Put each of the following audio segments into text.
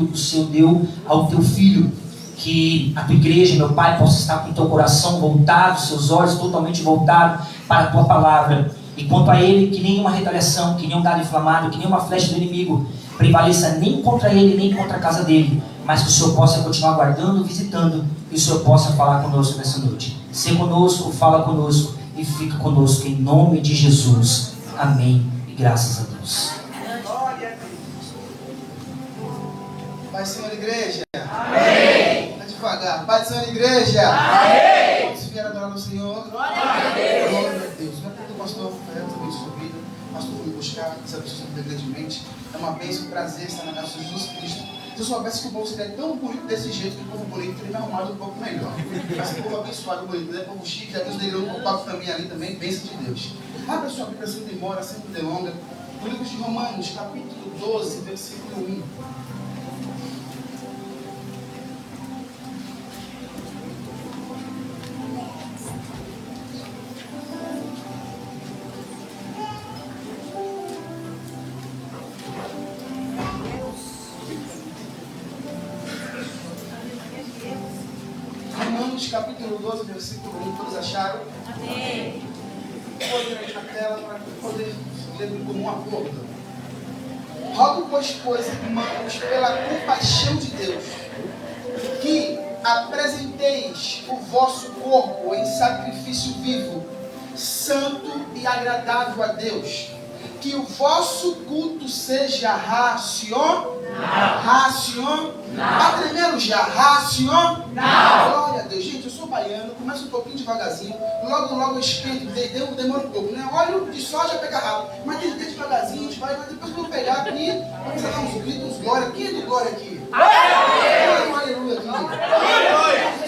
aquilo que o Senhor deu ao teu filho. Que a tua igreja, meu Pai, possa estar com o teu coração voltado, seus olhos totalmente voltados para a tua palavra. E quanto a ele, que nenhuma retaliação, que nenhum dardo inflamado, que nenhuma flecha do inimigo prevaleça nem contra ele, nem contra a casa dele, mas que o Senhor possa continuar guardando, visitando, e o Senhor possa falar conosco nessa noite. Seja conosco, fala conosco e fica conosco em nome de Jesus. Amém. E graças a Deus. Pai, Senhor, igreja. Amém. Vai devagar. Pai, Senhor, igreja. Amém. Todos vieram adorar no Senhor. Glória a Deus. Glória a Deus. Não é porque o pastor Rafael também sua vida. O pastor foi me buscar, essa pessoa grandemente. É uma bênção, um prazer estar na casa de Jesus Cristo. Se eu soubesse que o povo seria tão bonito desse jeito, que o povo bonito teria me arrumado um pouco melhor. Mas o povo abençoado, bonito, né? O povo chique, já Deus deu um pouco para mim ali também, bênção de Deus. Abra sua Bíblia sem demora, sem delonga. No livro de Romanos, capítulo 12, versículo 1. Capítulo 12, versículo 1, todos acharam? Amém. Vou ler aí na tela para poder ler como um acordo. Rogo, pois, irmãos, pela compaixão de Deus, que apresenteis o vosso corpo em sacrifício vivo, santo e agradável a Deus, que o vosso culto seja racional. Está tremendo já? Racional. Glória a Deus. Gente, eu sou baiano, começa um pouquinho devagarzinho, logo eu esquento, demora um pouco, né? Óleo de soja pega rápido, mas tem que ter devagarzinho, mas depois que eu pegar aqui, vamos dar uns gritos, uns glória. Quem é de glória aqui? Aleluia aqui.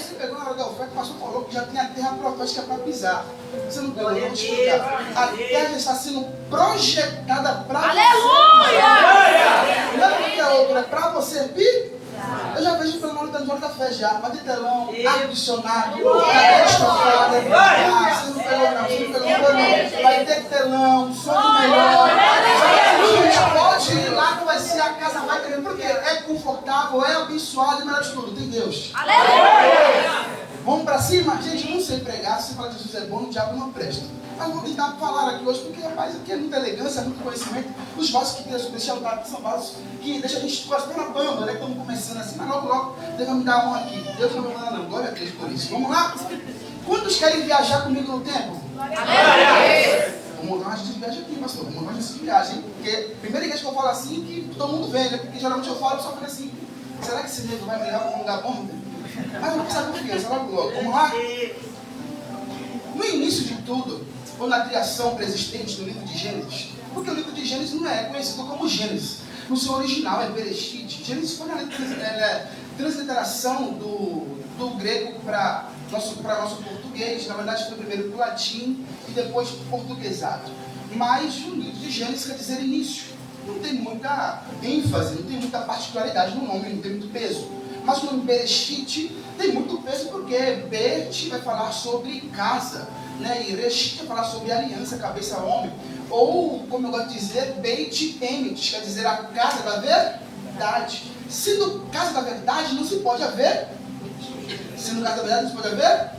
Você pegou na hora da oferta, o pastor falou que já tem a terra profética para pisar. Você não pegou, eu vou te explicar. A terra está sendo projetada para você. Aleluia! Não é porque a outra é para você pisar. Eu já vejo pelo nome da fé já, mas de telão, ar-condicionado, cadeira estofada, você não pegou não, vai ter telão, som melhor, a gente pode ir lá que vai ser, a casa vai querer, porque é confortável, é abençoado e melhor de tudo, tem Deus. Aleluia! Vamos pra cima? Gente, eu não sei pregar, se você fala que Jesus é bom, o diabo não presta. Mas vou tentar falar aqui hoje, porque rapaz, aqui é muita elegância, é muito conhecimento. Os vasos que Deus deixa dar aqui são vasos que deixam a gente quase pela bamba, né? Estamos começando assim, mas logo Deus vai me dar um aqui. Deus não vai me dar não, glória a Deus por isso. Vamos lá? Quantos querem viajar comigo no tempo? Glória a Deus! Vamos montar uma agência de viagem aqui, pastor. Vamos montar uma agência de viagem, porque a primeira igreja que eu falo assim, que todo mundo vem, né? Porque geralmente eu falo, só fica assim, será que esse nego vai me levar para um lugar bom? Mas eu não preciso de confiança, logo. Vamos lá? No início de tudo, ou na criação pré-existente no livro de Gênesis, porque o livro de Gênesis não é conhecido como Gênesis. No seu original é Bereshit. Gênesis foi a transliteração do grego para nosso português. Na verdade foi primeiro para o latim e depois para o portuguesado. Mas o livro de Gênesis quer dizer início. Não tem muita ênfase, não tem muita particularidade no nome, não tem muito peso. Mas o nome Bereshit tem muito peso porque Bet vai falar sobre casa, né? E Reshit vai falar sobre aliança, cabeça homem. Ou, como eu gosto de dizer, Beit Emet, quer dizer a casa da verdade. Sendo casa da verdade, não se pode haver. Sendo casa da verdade, não se pode haver.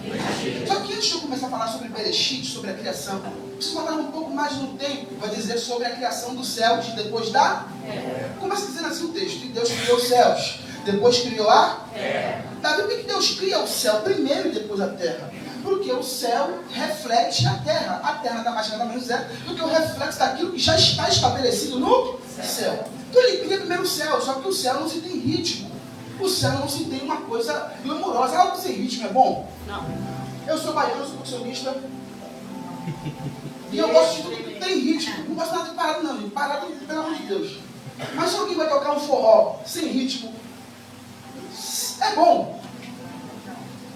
Só que antes de eu começar a falar sobre Bereshit, sobre a criação, preciso falar um pouco mais no tempo. Vai dizer sobre a criação dos céus depois da... Começa dizendo assim o texto. E Deus criou os céus. Depois criou a terra. Davi, por que Deus cria o céu primeiro e depois a terra? Porque o céu reflete a terra. A terra nada mais nada menos é do que o reflexo daquilo que já está estabelecido no céu. Então ele cria primeiro o céu, só que o céu não se tem ritmo. O céu não se tem uma coisa glamourosa. Algo sem ritmo é bom? Não. Eu sou baiano, sou percussionista. E eu gosto de tudo que tem ritmo. Não gosto nada de parado não. Parado, pelo amor de Deus. Mas se alguém vai tocar um forró sem ritmo, é bom.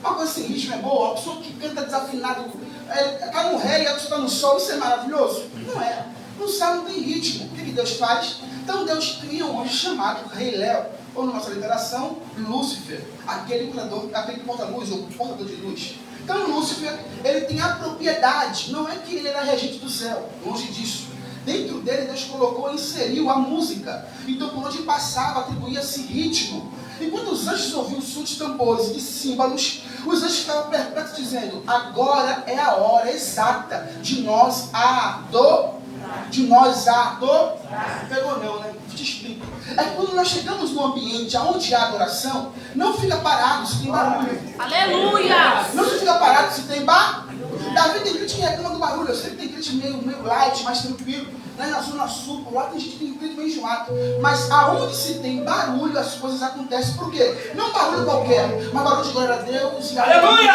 Uma coisa sem ritmo é boa. A pessoa que canta desafinado, está no ré e a pessoa está no sol, isso é maravilhoso? Não é. No céu não tem ritmo. O que Deus faz? Então Deus cria um anjo chamado Rei Léo, ou na nossa literação, Lúcifer, aquele que porta luz, ou portador de luz. Então Lúcifer, ele tem a propriedade, não é que ele era regente do céu, longe disso. Dentro dele, Deus colocou, inseriu a música. Então, por onde passava, atribuía-se ritmo. E quando os anjos ouviam o som de tambores e de símbolos, os anjos ficavam perplexos, dizendo: agora é a hora exata de nós adorar. Pegou não, né? Te explico. É que quando nós chegamos num ambiente onde há adoração, não fica parado se tem barulho. Aleluia! Não se fica parado se tem barulho. Davi tem crente que reclama do barulho. Eu sei que tem crente meio light, mais tranquilo. Na Zona Sul, lá tem gente que tem crente meio enjoado. Mas aonde se tem barulho, as coisas acontecem. Por quê? Não barulho qualquer, mas barulho de glória a Deus. Aleluia!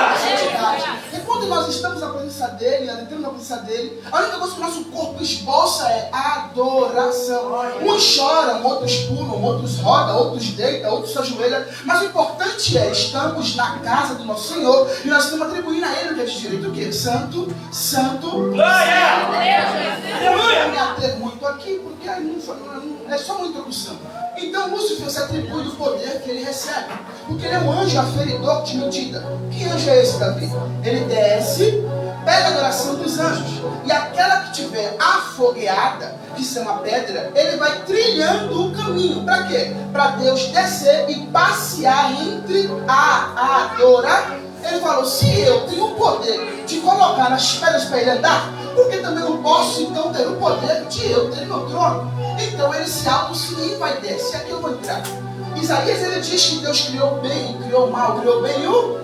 E quando nós estamos na presença dele, entramos na presença dele, a única coisa que o nosso corpo esboça é adoração. Uns choram, outros pulam, outros rodam, outros deitam, outros se ajoelham. Mas o importante é, estamos na casa do nosso Senhor e nós estamos atribuindo a ele o que é de direito. O quê? Santo, santo, Glória! Aleluia! Me ater muito aqui, porque aí não é só uma introdução. Então Lúcifer se atribui do poder que ele recebe, porque ele é um anjo aferidor de medida. Que anjo é esse, Davi? Ele desce, pega a adoração dos anjos, e aquela que tiver afogueada, que são a pedra, ele vai trilhando o caminho. Para quê? Para Deus descer e passear entre a adoração. Ele falou: se eu tenho o poder de colocar nas pedras para ele andar, porque também eu posso então ter o poder de eu ter meu trono. Então ele se auto-se vai descer. E aqui eu vou entrar. Isaías, ele diz que Deus criou o bem e criou o mal. Criou o bem e o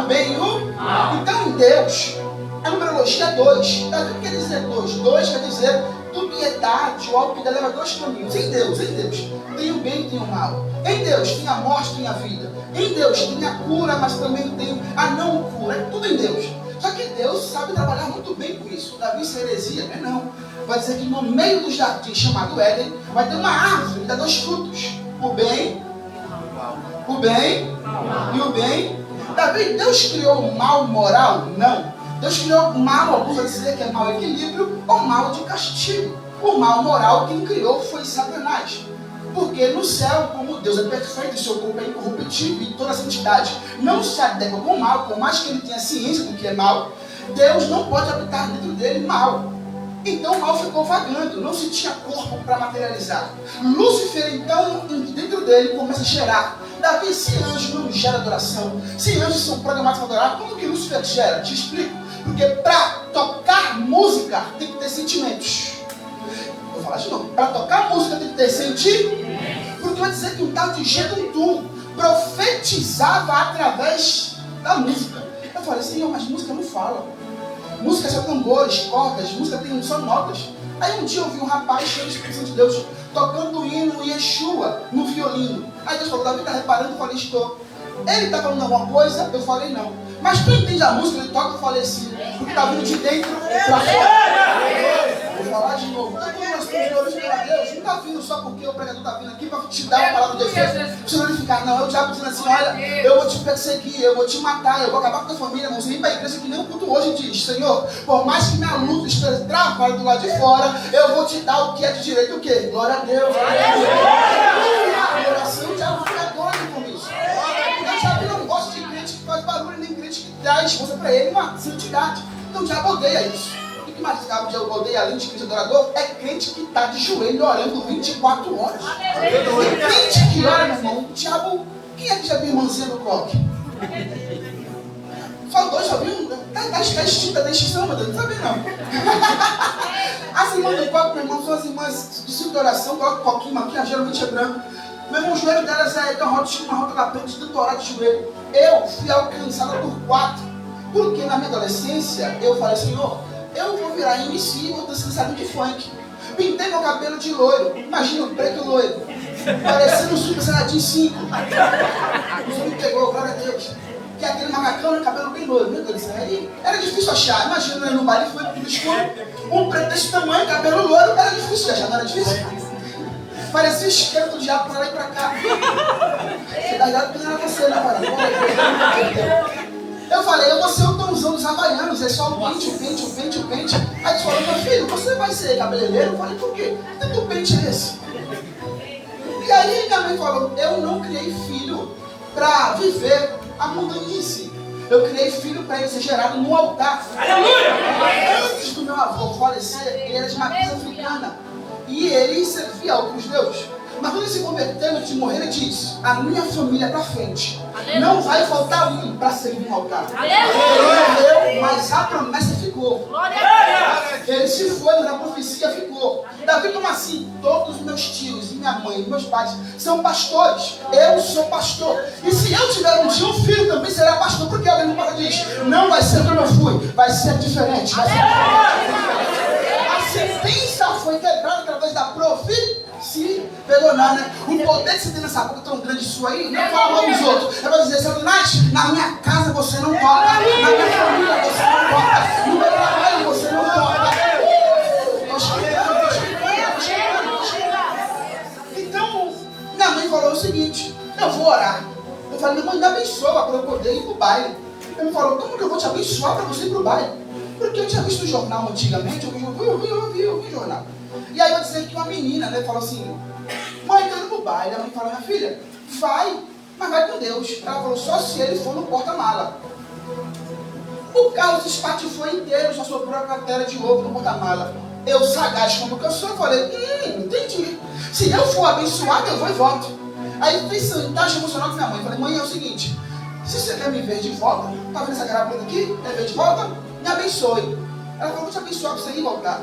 bem e o mal. Então em Deus, a numerologia é 2. O que quer dizer 2? 2 quer dizer dubiedade, ou algo que leva dois caminhos. Em Deus tem o bem e tem o mal. Em Deus tem a morte e tem a vida. Em Deus tem a cura, mas também tem a não cura. É tudo em Deus. Só que Deus sabe trabalhar muito bem com isso. Davi, isso é heresia? Não. Vai dizer que no meio do jardim chamado Éden, vai ter uma árvore que dá 2 frutos. O bem e o bem. Davi, Deus criou o mal moral? Não. Deus criou o mal, alguns vão dizer que é mau equilíbrio, ou mal de castigo. O mal moral, quem criou foi Satanás. Porque no céu, como Deus é perfeito e seu corpo é incorruptível e toda a santidade não se adequa com o mal, por mais que ele tenha ciência do que é mal, Deus não pode habitar dentro dele mal. Então o mal ficou vagando, não se tinha corpo para materializar. Lúcifer, então, dentro dele começa a gerar. Davi, se anjo não gera adoração, se anjos são programados para adorar, como que Lúcifer gera? Te explico. Porque para tocar música tem que ter sentimentos. Vou falar de novo. Para tocar música tem que ter sentido. Porque vai dizer que um tal de Geduntum profetizava através da música. Eu falei: Senhor, mas música não fala. Música é só tambores, cordas, música tem só notas. Aí um dia eu vi um rapaz cheio do Espírito Santo de Deus tocando o hino Yeshua no violino. Aí Deus falou: Davi, está reparando? Eu falei: estou. Ele está falando alguma coisa? Eu falei: não. Mas tu entende a música? Ele toca? Eu falei: sim. Porque está vindo de dentro para fora. Vou falar de novo. Então, quando nós temos glorificar a Deus, não está vindo só porque o pregador está vindo aqui para te dar uma palavra de defesa. Para você glorificar. Não, é o diabo dizendo assim: olha, eu vou te perseguir, eu vou te matar, eu vou acabar com a tua família. Não sei ir para a igreja que nem o culto hoje diz: Senhor, por mais que minha luta esteja travada do lado de fora, eu vou te dar o que é de direito. O quê? Glória a Deus. A oração, o diabo fica doido com isso. Porque o diabo não gosta de crente que faz barulho, nem crente que dá esforço para ele uma santidade. Então o diabo odeia isso. O que mais o diabo odeia, além de crente adorador, é crente que está de joelho orando 24 horas. E crente que ora, meu irmão, o diabo... Quem é que já viu irmãzinha do coque? Só 2 já viu? Está extinta, está extinção, meu Deus, não sabe não. As irmãs do coque, meu irmão, são as irmãs do ciclo de oração, coloca o coquinho aqui, geralmente é branco. Meu irmão, o joelho delas é uma rota da frente, de doutorado de joelho. Eu fui alcançada por 4. Porque na minha adolescência, eu falei: Senhor, eu vou virar MC e vou dançar de funk. Pintei meu cabelo de loiro. Imagina o preto loiro. Parecendo um Super Saiyajin 5. O Senhor me pegou, glória a Deus. Que é aquele macacão, né, cabelo bem loiro. Meu Deus, aí era difícil achar. Imagina, né, no baile foi tudo escuro. Um preto desse tamanho, cabelo loiro, era difícil de achar, não era difícil? Parecia esqueleto do diabo para lá e para cá. Você tá ligado que não era você, né, mano? Eu falei: eu vou ser o Tomzão dos Havaianos, é só o pente. Aí eles falaram: meu filho, você vai ser cabeleireiro? Eu falei: por quê? Que teu pente é esse? E aí minha mãe falou: eu não criei filho para viver a mundanice. Eu criei filho para ele ser gerado no altar. Aleluia! Antes do meu avô falecer, ele era de matriz africana. E ele servia a outros deuses. Mas quando ele se converteu, antes de morrer, ele disse: a minha família para frente. Não vai faltar um para servir no altar. Ele morreu, mas a promessa ficou. Ele se foi, mas a profecia ficou. Davi, como assim? Todos os meus tios, e minha mãe, e meus pais são pastores. Eu sou pastor. E se eu tiver um dia um filho, também será pastor. Porque alguém no passado diz: não vai ser como eu fui, vai ser diferente. Vai ser diferente. A sentença foi quebrada através da profecia. Pegou nada, né? O poder que você tem nessa boca tão grande sua aí, não fala mal dos outros. É para dizer: Satanás, na minha casa você não toca, na minha família você não toca, no meu trabalho você não toca. Então, minha mãe falou o seguinte: eu vou orar. Eu falei: minha mãe, me abençoa para eu poder ir pro baile. Ela me falou: como que eu vou te abençoar para você ir pro baile? Porque eu tinha visto o jornal antigamente, eu vi o jornal. E aí eu dizer que uma menina, né, falou assim: mãe, tô indo pro baile. A mãe falou: minha filha, vai, mas vai com Deus. Ela falou: só se ele for no porta-mala. O carro se espatifou inteiro, só sobrou a cratera de ovo no porta-mala. Eu, sagaz como que eu sou, falei: entendi. Se eu for abençoado, eu vou e volto. Aí pensando, em taxa emocional com minha mãe, falei: mãe, é o seguinte, se você quer me ver de volta, tá vendo essa garapeta aqui? Quer ver de volta? Me abençoe. Ela falou: vou te abençoar para você ir e voltar.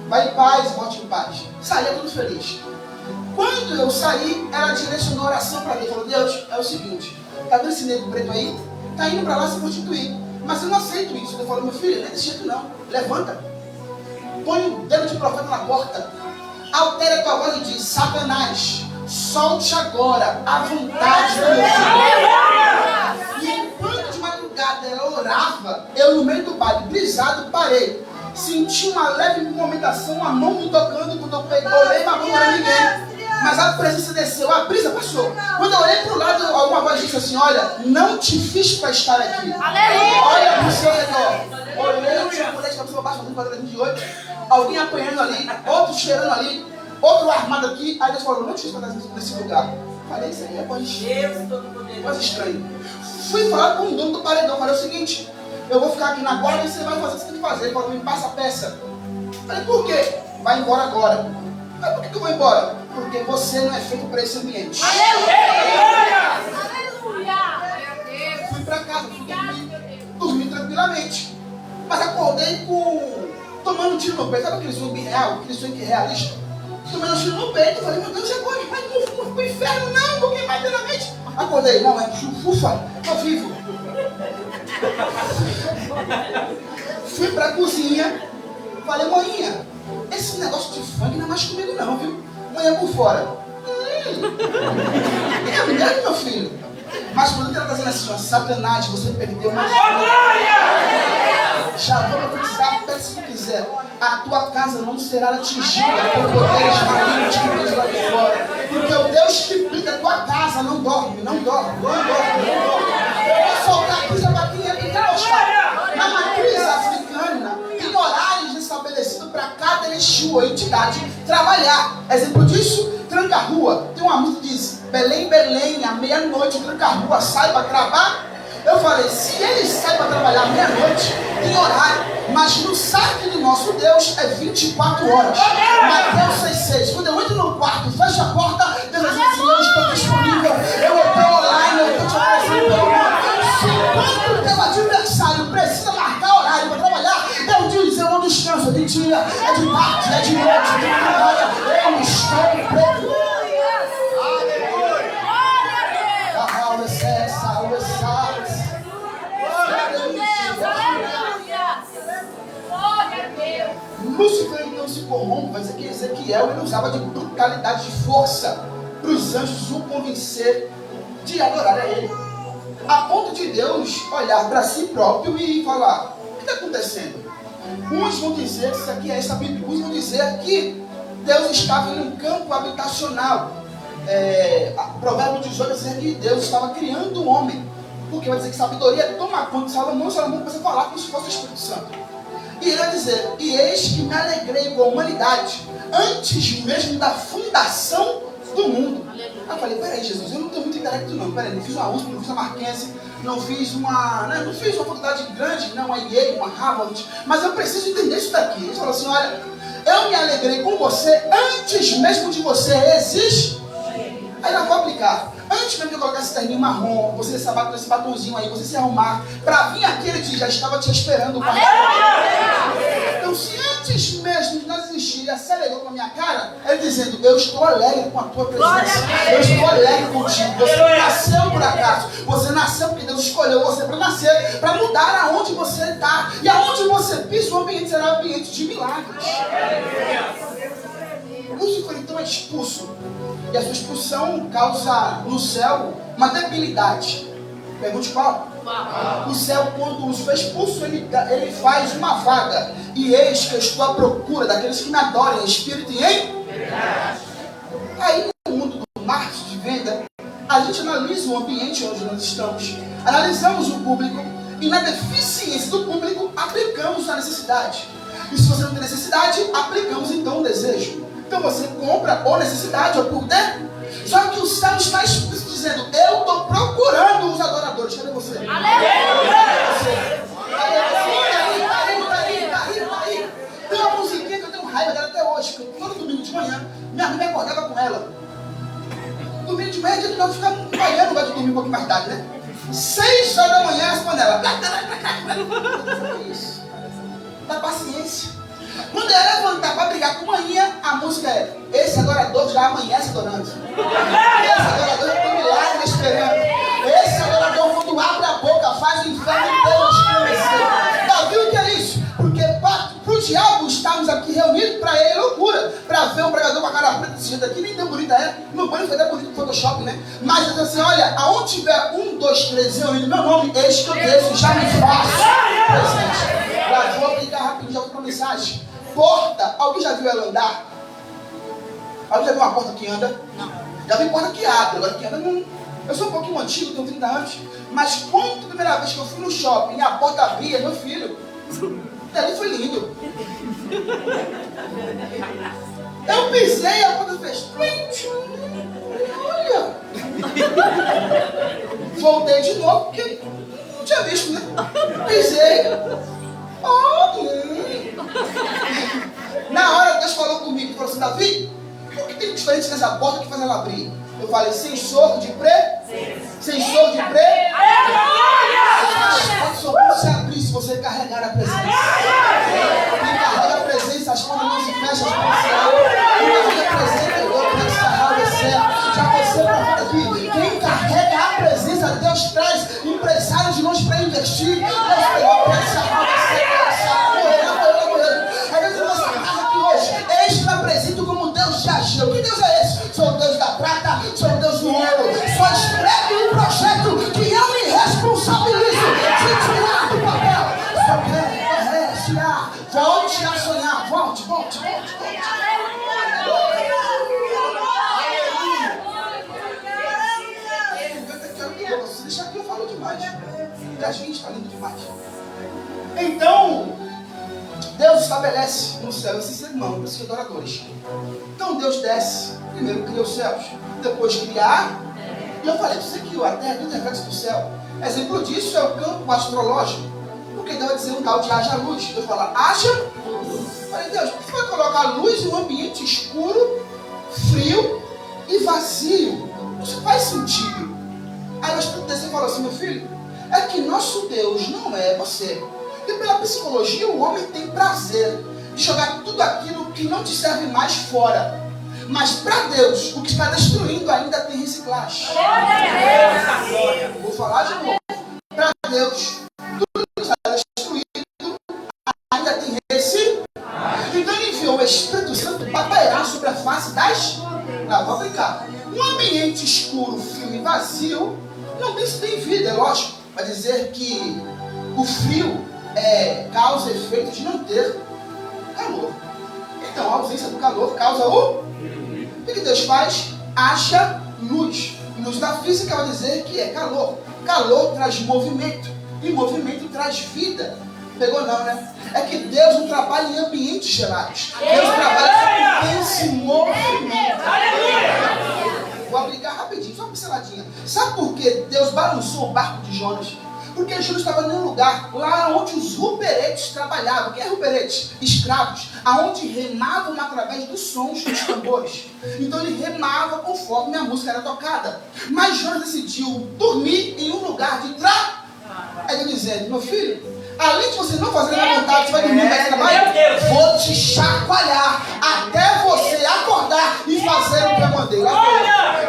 Vai em paz, volte em paz. Saía tudo feliz. Quando eu saí, ela direcionou a oração para Deus. Falou: Deus, é o seguinte, tá vendo esse negro preto aí? Tá indo para lá se prostituir. Mas eu não aceito isso. Eu falei: meu filho, não é desse jeito não. Levanta. Põe o dedo de profeta na porta. Altera a tua voz e diz: Satanás, solte agora a vontade do meu filho. E enquanto de madrugada ela orava, eu no meio do baile, brisado, parei. Senti uma leve movimentação, a mão me tocando, quando eu peguei, olhei, mas não era ninguém. Mas a presença desceu, a brisa passou. Quando eu olhei para o lado, alguma voz disse assim: olha, não te fiz para estar aqui. Olha para o seu redor. Olhei, tinha uma mulher de cabeça baixa, fazendo quadradinho de 8. Alguém apanhando ali, outro cheirando ali, outro armado aqui. Aí Deus falou: não te fiz para estar nesse lugar. Falei: isso aí é coisa estranha. Fui falar com o dono do paredão, falei o seguinte: eu vou ficar aqui na guarda e você vai fazer o que você tem que fazer. Ele falou: me passa a peça. Falei: por quê? Vai embora agora. Mas por que eu vou embora? Porque você não é feito para esse ambiente. Fui para casa, fui dormir tranquilamente. Mas acordei tomando tiro no peito. Sabe aquele swing real, aquele swing realista? Tomando tiro no peito. Falei: meu Deus, agora vai pro inferno? Não, porque mais inteiramente. Acordei: não, é ufa, tô vivo. Fui pra cozinha. Falei: maninha, esse negócio de funk não é mais comigo não, viu? Manhã por fora. É mesmo, meu filho? Mas quando ela está dizendo assim: ó, Satanás, você perdeu uma já vou profetizar, peça se quiser. A tua casa não será atingida por poderes malignos que vêm lá de fora. Porque o Deus que brinca a tua casa não dorme. Eu vou soltar aqui essa vaquinha aqui que gostar. Na matriz africana, tem horários estabelecidos para cada Exu, entidade, trabalhar. Exemplo disso, tranca-rua. Tem uma música que diz: Belém, Belém, à meia-noite, tranca-rua, sai para trabalhar. Eu falei: se ele sai para trabalhar meia-noite, tem horário. Mas no site do nosso Deus é 24 horas. Mateus 6,6. Quando eu entro no quarto, fecho a porta, Deus diz assim: eu estou disponível, eu estou online, eu estou te oferecendo pelo mundo. Se quando o teu adversário precisa marcar horário para trabalhar, Deus diz: eu não descanso, é de dia, é de tarde, é de noite, é de madrugada, eu estou preto. Lúcifer então se corrompe, vai dizer que Ezequiel ele usava de brutalidade, de força, para os anjos o convencer de adorar a ele. A ponto de Deus olhar para si próprio e falar: o que está acontecendo? Uns vão dizer que isso aqui é essa Bíblia, uns vão dizer que Deus estava em um campo habitacional. Provérbio 18 vai dizer que Deus estava criando um homem, porque vai dizer que sabedoria toma conta de Salomão. Salomão começa a falar como se fosse o Espírito Santo. E ele vai dizer: e eis que me alegrei com a humanidade antes mesmo da fundação do mundo. Eu falei: peraí, Jesus, eu não tenho muita intelecto não. Peraí, não fiz uma USP, não fiz uma Mackenzie, não fiz uma faculdade grande, não, uma Yale, uma Harvard. Mas eu preciso entender isso daqui. Ele falou assim, olha, eu me alegrei com você antes mesmo de você existir. Aí eu vou aplicar. Antes mesmo de eu colocar esse terninho marrom, você esse batonzinho aí, você se arrumar, pra vir aqui, ele já estava te esperando. Então, se antes mesmo de nós existir, ele acelerou com a minha cara, ele dizendo, eu estou alegre com a tua presença. Eu estou alegre contigo. Você não nasceu por acaso. Você nasceu porque Deus escolheu você para nascer, para mudar aonde você está. E aonde você pisa, o ambiente será um ambiente de milagres. Lúcifer então é expulso. E a sua expulsão causa no céu uma debilidade. Pergunte qual? O céu, quando Lúcifer é expulso, ele faz uma vaga. E eis que eu estou à procura daqueles que me adorem em espírito e em verdade. Aí no mundo do marketing de venda, a gente analisa o ambiente onde nós estamos. Analisamos o público e na deficiência do público aplicamos a necessidade. E se você não tem necessidade, aplicamos então o desejo. Então você compra ou necessidade ou por dentro. Só que o céu está dizendo, eu estou procurando os adoradores. Cadê você? Aí. Tem uma musiquinha que eu tenho raiva dela até hoje. Que todo domingo de manhã, minha mãe me acordava com ela. Domingo de manhã é dia que nós ficamos baiano, vai dormir um pouquinho mais tarde, né? 6 horas da manhã, as panelas. Isso. Dá paciência. Quando ela levantar para brigar com manhã, a música é esse adorador já amanhece adorando. Esse adorador tem milagre esperando. Esse adorador, quando abre a boca, faz o inferno inteiro estremecer. Tá, viu o que é isso? Porque para o diabo estamos aqui reunidos, para ele é loucura. Para ver um pregador com a cara preta desse jeito aqui, nem tão bonita é. No banho foi até bonito no Photoshop, né? Mas assim, olha, aonde tiver 1, 2, 3 reunidos, meu nome, eis que eu desço, já me faço presente. Agora, vou aplicar rapidinho, já vou para a mensagem. Porta, alguém já viu ela andar? Alguém já viu uma porta que anda? Não. Já vi porta que abre, agora que anda não. Eu sou um pouquinho antigo, tenho 30 anos, mas quando a primeira vez que eu fui no shopping e a porta abria, meu filho, ali foi lindo. Eu pisei e a porta fez. Olha! Voltei de novo, porque não tinha visto, né? Pisei. Na hora Deus falou comigo, falou assim, Davi, o que tem diferente nessa porta que faz ela abrir? Eu falei, sensor de sensor de as portas só vão se abrir se você carregar a presença. Quem carrega a presença, as portas não se fecham, as portas se abrem. Quem carrega a presença, eu vou descarrar o certo. Já você provando aqui, quem carrega a presença, Deus traz empresários de longe para investir. Deus pegou a presença. Que Deus é esse? Sou o Deus da prata, sou o Deus do ouro. Só escreve um projeto que eu me responsabilizo de tirar do papel. Só quer tirar. Volte a sonhar. Volte. Se deixar aqui eu falo demais. 10, está lindo demais. Então, Deus estabelece no céu esses irmãos, esses adoradores. Então Deus desce, primeiro cria os céus, depois criar. E eu falei, você criou a terra e o reflexo do céu. Exemplo disso é o campo astrológico. Porque Deus vai dizer um tal de haja luz. Deus fala, haja luz. Eu falei, Deus, por que você vai colocar luz em um ambiente escuro, frio e vazio? Isso faz sentido. Aí o Espírito desceu e falou assim, meu filho, é que nosso Deus não é você. E pela psicologia, o homem tem prazer de jogar tudo aquilo que não te serve mais fora. Mas para Deus, o que está destruindo ainda tem reciclagem. Vou falar de novo. Para Deus, tudo que está destruído ainda tem reciclagem. Então ele enviou o Espírito Santo para pairar sobre a face das... vou aplicar. Um ambiente escuro, frio e vazio não tem vida, é lógico. Vai dizer que o frio causa efeito de não ter calor. Então a ausência do calor causa o que Deus faz? Acha luz. Luz da física vai dizer que é calor. Calor traz movimento. E movimento traz vida. Pegou não, né? É que Deus não trabalha em ambientes gelados. Deus trabalha com esse movimento. Vou aplicar rapidinho, só uma pinceladinha. Sabe por que Deus balançou o barco de Jonas? Porque Jonas estava em um lugar lá onde os ruperetes trabalhavam. Quem é ruperete? Escravos. Aonde remavam através dos sons dos tambores. Então ele remava conforme a música era tocada. Mas Jonas decidiu dormir em um lugar de trabalho. Aí ele dizendo, meu filho, além de você não fazer a minha vontade, você vai dormir, vai trabalhar, vou te chacoalhar até você acordar e fazer o que eu mandei.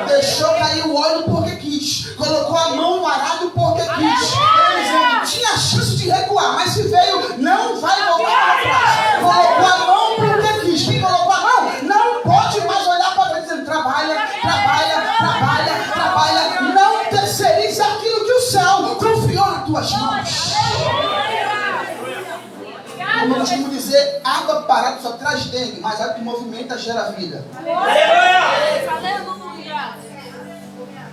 Deixou cair o óleo porque quis. Colocou a mão no arado porque quis. Tinha chance de recuar, mas se veio, não vai voltar para trás. Colocou a mão porque quis. Quem colocou a mão não pode mais olhar para trás dizendo, trabalha, trabalha, trabalha, trabalha. Não terceirize aquilo que o céu confiou nas tuas mãos. Como eu costumo dizer, água parada só traz dengue, mas água que movimenta gera vida.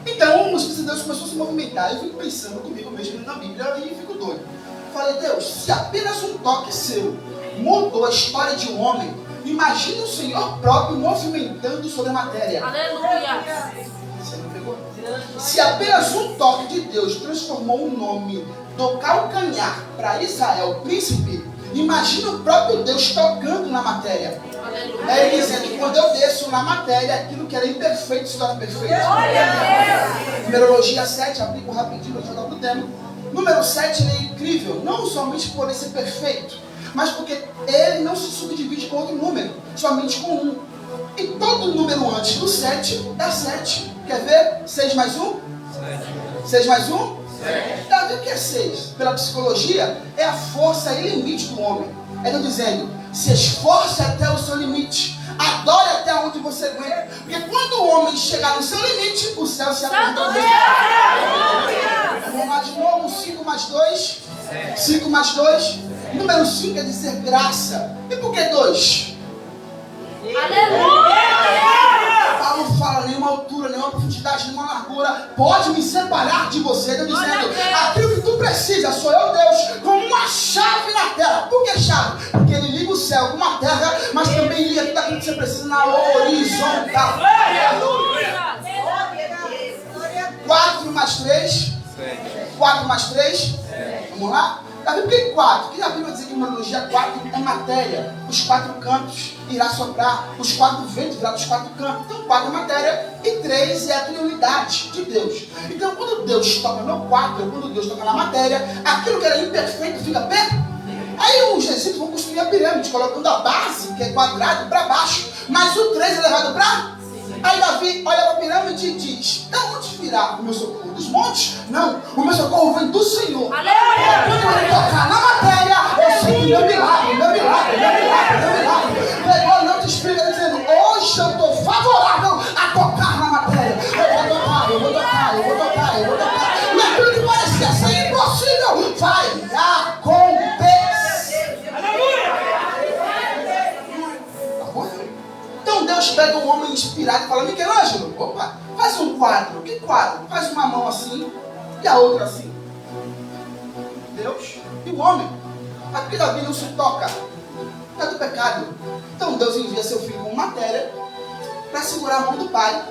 Então, o Espírito de Deus começou a se movimentar. Eu fico pensando comigo mesmo na Bíblia e fico doido. Falei, Deus, se apenas um toque seu mudou a história de um homem, imagina o Senhor próprio movimentando sobre a matéria. Aleluia. Você não pegou? Se apenas um toque de Deus transformou o nome do calcanhar para Israel, príncipe, imagina o próprio Deus tocando na matéria. É ele dizendo que quando eu desço na matéria, aquilo que era imperfeito se torna perfeito. Numerologia 7, aplico rapidinho para jogar pro tema. Número 7 ele é incrível, não somente por ele ser perfeito, mas porque ele não se subdivide com outro número, somente com um. E todo número antes do 7 dá 7. Quer ver? 6 mais 1? 6 mais 1? Davi, o que é 6? Pela psicologia, é a força e limite do homem. Ele dizendo, se esforce até o seu limite, adore até onde você aguenta. Porque quando o homem chegar no seu limite, o céu se apresenta. Vamos lá de novo, 5 mais 2. 5 mais 2. Número 5 é dizer graça. E por que 2? Aleluia! Paulo fala, nenhuma altura, nenhuma profundidade, nenhuma largura pode me separar de você. Ele dizendo, aquilo que tu precisa, sou eu, Deus, com uma chave na terra. Por que chave? Porque ele liga o céu com uma terra, mas também liga tudo aquilo que você precisa na horizontal. 4 mais 3. 4 mais 3. Vamos lá? Davi, por que 4? Porque a Bíblia diz que em numerologia 4 é matéria. Os 4 cantos irá soprar, os 4 ventos virá dos 4 cantos. Então 4 é matéria e 3 é a triunidade de Deus. Então quando Deus toca no 4, quando Deus toca na matéria, aquilo que era imperfeito fica perfeito. Aí os egípcios vão construir a pirâmide, colocando a base, que é quadrado, para baixo. Mas o 3 é levado para... Aí Davi olha para a pirâmide e diz, da onde virá o meu socorro? Dos montes? Não, o meu socorro vem do Senhor. Quando ele tocar na matéria, eu sei que meu milagre, meu milagre, meu milagre, meu milagre. Pegou não te explica dizendo, hoje eu estou favorável a tocar na matéria. Eu vou tocar, eu vou tocar, eu vou tocar, eu vou tocar. E aquilo que parecia ser impossível vai acontecer. Tá bom? Então Deus pega um homem inspirado e fala, Michelangelo, opa, faz um quadro. Que quadro? Faz uma mão assim e a outra assim. Deus e o homem. Mas por que Davi não se toca? É do pecado. Então Deus envia seu filho com matéria para segurar a mão do Pai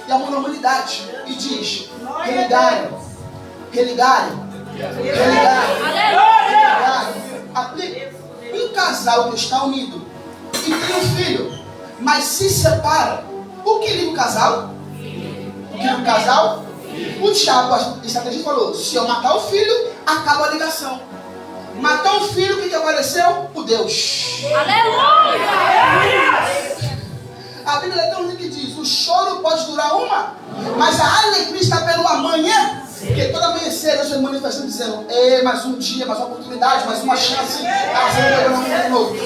e a mão da humanidade. E diz, religarem, religarem, religarem, religarem. Aplica. Um casal que está unido e tem um filho, mas se separa. O que liga o casal? O que liga o casal? O diabo, a estratégia falou, se eu matar o filho, acaba a ligação. Matar o filho, o que apareceu? O Deus. Aleluia! A Bíblia é tão linda que diz, o choro pode durar uma, mas a alegria está pelo amanhã. Porque toda amanhecer Deus vai manifestando dizendo, mais um dia, mais uma oportunidade, mais uma chance.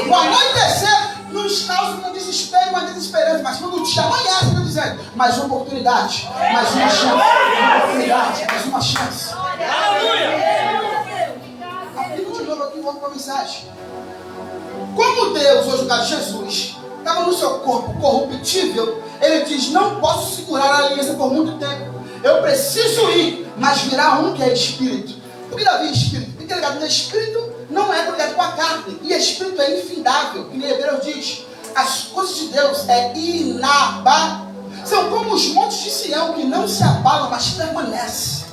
O anoitecer nos causa um desespero, uma desesperança. Mas quando o dia amanhece, Deus dizendo, mais uma oportunidade, mais uma chance, uma oportunidade, mais uma chance. Aplico de novo aqui e volto para a mensagem. Como Deus, hoje no caso Jesus, estava no seu corpo corruptível, ele diz, não posso segurar a aliança por muito tempo. Eu preciso ir, mas virá um que é espírito. Por que Davi é espírito? Porque ligado no espírito não é ligado com a carne. E espírito é infindável. Que Hebreus diz, as coisas de Deus é inabalável. São como os montes de Sião que não se abalam, mas permanecem.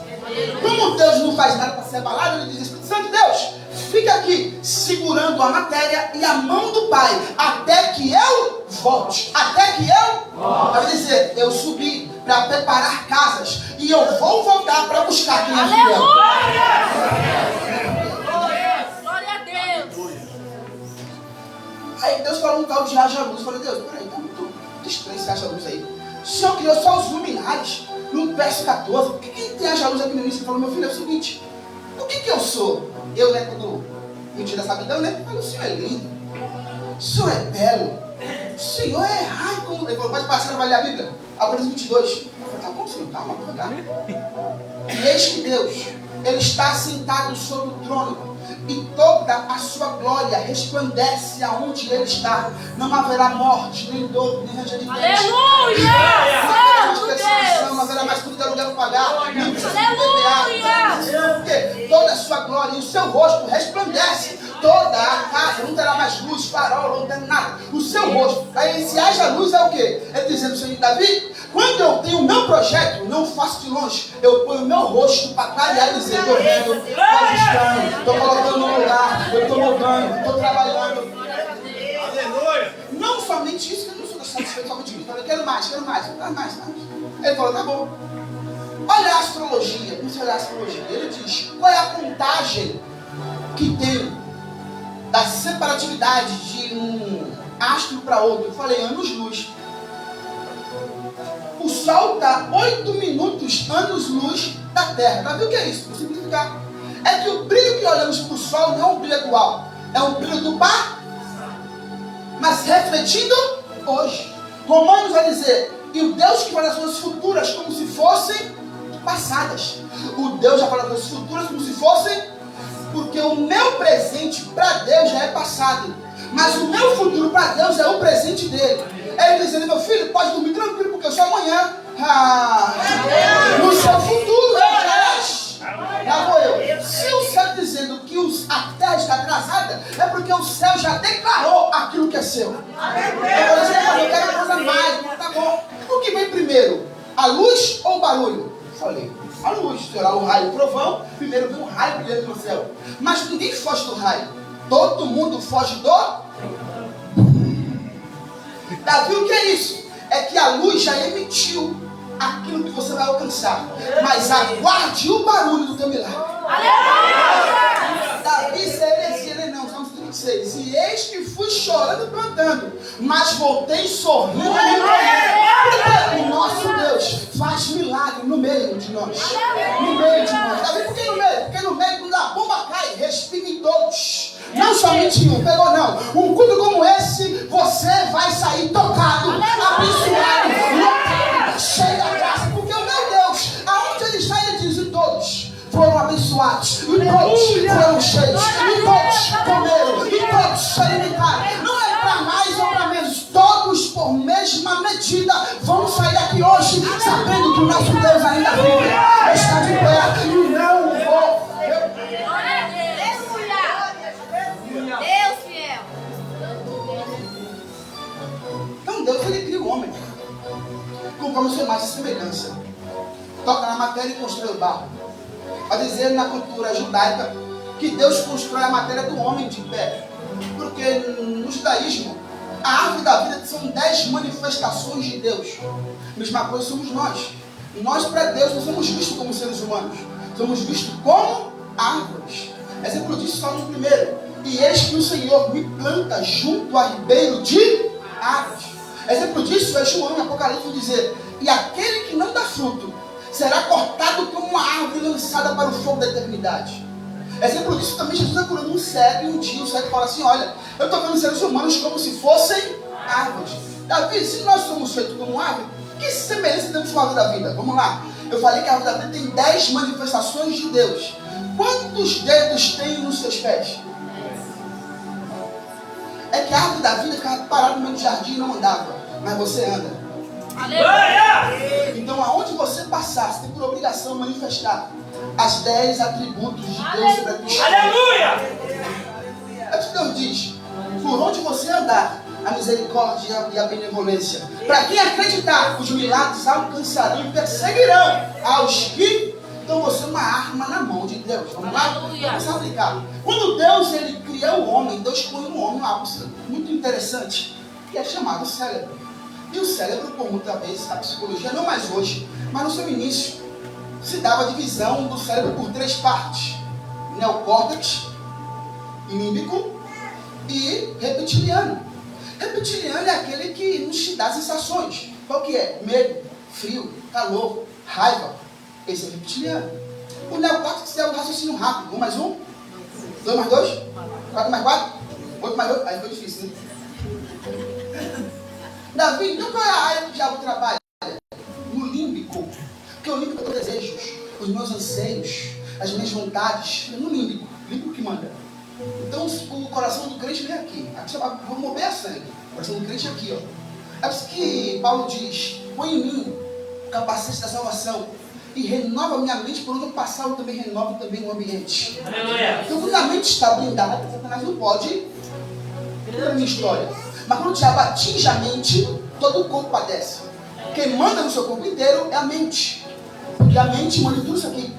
Como Deus não faz nada para ser abalado, ele diz: Espírito Santo de Deus, fica aqui segurando a matéria e a mão do Pai até que eu volte. Até que eu vai dizer: eu subi para preparar casas e eu vou voltar para buscar quem é fiel. Glória a Deus. Aí Deus falou um tal de haja-luz. Eu falei: Deus, peraí, tá muito estranho esse haja-luz aí. O Senhor criou só os luminares. No verso 14, por que tem haja-luz aqui no início? Ele falou: meu filho, é o seguinte, o que eu sou? Eu, né, quando eu tiro a sabidão, né? Eu falo: o Senhor é lindo, o Senhor é belo, o Senhor é ai, como... Ele falou: pode passar, vai ler a Bíblia. Apocalipse 22. Eu falei: tá bom, Senhor, calma, devagar. E eis que Deus, Ele está sentado sobre o trono, e toda a sua glória resplandece aonde Ele está. Não haverá morte, nem dor, nem ranger de dentes. Aleluia! Não haverá mais tudo de aluguel para pagar. Nem precisa de Aleluia! porque toda a sua glória e o seu rosto resplandece. Toda a casa não terá mais luz, farol, não terá nada. O seu rosto. Aí se haja luz é o quê? É dizendo: Senhor Davi, quando eu tenho o meu projeto, não faço de longe. Eu ponho o meu rosto para clarear e dizer: estou vendo, estou ajustando, estou colocando no lugar, eu estou mudando, estou trabalhando. Aleluia! Não somente isso, que eu não sou satisfeito somente com isso. Eu quero mais, mais. Ele falou: tá bom. Olha a astrologia. Vamos olhar a astrologia. Ele diz: qual é a contagem que tem da separatividade de um astro para outro? Eu falei: anos-luz. O Sol está 8 minutos anos-luz da Terra. Tá vendo o que é isso? Vou simplificar. É que o brilho que olhamos para o Sol não é um brilho atual, é um brilho do passado, mas refletindo hoje. Romanos vai dizer: e o Deus que faz as coisas futuras como se fossem passadas. O Deus já fala das coisas futuras como se fossem, porque o meu presente para Deus já é passado, mas o meu futuro para Deus é o presente dele. Ele dizendo: meu filho, pode dormir tranquilo, porque eu sou amanhã. No seu futuro, já vou eu. Se o céu dizendo que a terra está atrasada, é porque o céu já declarou aquilo que é seu. Eu quero coisa mais, tá bom. O que vem primeiro? A luz ou o barulho? Falei: a luz. Se olhar o raio e o trovão, primeiro vem um raio brilhando no céu. Mas ninguém foge do raio. Todo mundo foge do... Davi, o que é isso? É que a luz já emitiu aquilo que você vai alcançar. Mas aguarde o barulho do teu milagre. Davi, se ele não, Salmo 36. E eis que fui chorando e plantando, mas voltei sorrindo. Porque o nosso Deus faz milagre no meio de nós. No meio de nós. Davi, por que no meio? Porque no meio, quando a bomba cai, respira em todos. Não somente um, pegou não. Um culto como esse, você vai sair tocado, abençoado, lotado, cheio da graça. Porque o meu Deus, aonde Ele está, Ele diz: e todos foram abençoados, e todos foram cheios, e todos comeram, e todos se alimentaram. Não é para mais ou para menos. Todos por mesma medida vão sair daqui hoje, sabendo que o nosso Deus ainda vive, está de pé e não vou. Deus fiel. Então Deus, Ele cria o homem conforme sua imagem e semelhança. Toca na matéria e constrói o barro. Vai dizer na cultura judaica que Deus constrói a matéria do homem de pé. Porque no judaísmo, a árvore da vida são 10 manifestações de Deus. Mesma coisa somos nós. Nós, para Deus, não somos vistos como seres humanos. Somos vistos como árvores. Exemplo disso só no primeiro. E eis que o Senhor me planta junto a ribeiro de águas. Exemplo disso é João, em Apocalipse, dizer: e aquele que não dá fruto será cortado como uma árvore lançada para o fogo da eternidade. Exemplo disso também, Jesus está curando um cego, e um dia o cego fala assim: olha, eu estou vendo seres humanos como se fossem árvores. Davi, se nós somos feitos como árvore, que semelhança temos com a árvore da vida? Vamos lá. Eu falei que a árvore da vida tem 10 manifestações de Deus. Quantos dedos tem nos seus pés? É que a árvore da vida ficava parada no meio do jardim e não andava, mas você anda. Aleluia. Então, aonde você passar, você tem por obrigação manifestar as 10 atributos de Deus sobre a tua história. Aleluia! É o que Deus diz: por onde você andar, a misericórdia e a benevolência. Para quem acreditar, os milagres alcançarão e perseguirão aos que... Então você é uma arma na mão de Deus. Vamos lá? Vamos aplicar. Quando Deus ele cria o homem, Deus põe no homem algo muito interessante, que é chamado cérebro. E o cérebro, por muitas vezes, a psicologia, não mais hoje, mas no seu início, se dava a divisão do cérebro por 3 partes: neocórtex, límbico e reptiliano. Reptiliano é aquele que nos te dá sensações. Qual que é? Medo, frio, calor, raiva. Esse é o reptiliano. O neocórtex é o raciocínio rápido. 1 mais 1? 2 mais 2? 4 mais 4? 8 mais 8? Aí ficou difícil, né? Davi, então qual é a área que o diabo trabalha? No límbico. Porque o límbico é os desejos, os meus anseios, as minhas vontades. No límbico. Límbico que manda. Então o coração do crente vem aqui. Aqui vou mover a sangue. O coração do crente é aqui, ó. É por isso que Paulo diz: põe em mim o capacete da salvação e renova minha mente. Por onde eu passar, eu também renovo também o ambiente. Aleluia. Então quando a mente está blindada, Satanás não pode ter a minha história. Mas quando o diabo atinge a mente, todo o corpo padece. Quem manda no seu corpo inteiro é a mente. Porque a mente manda tudo isso aqui.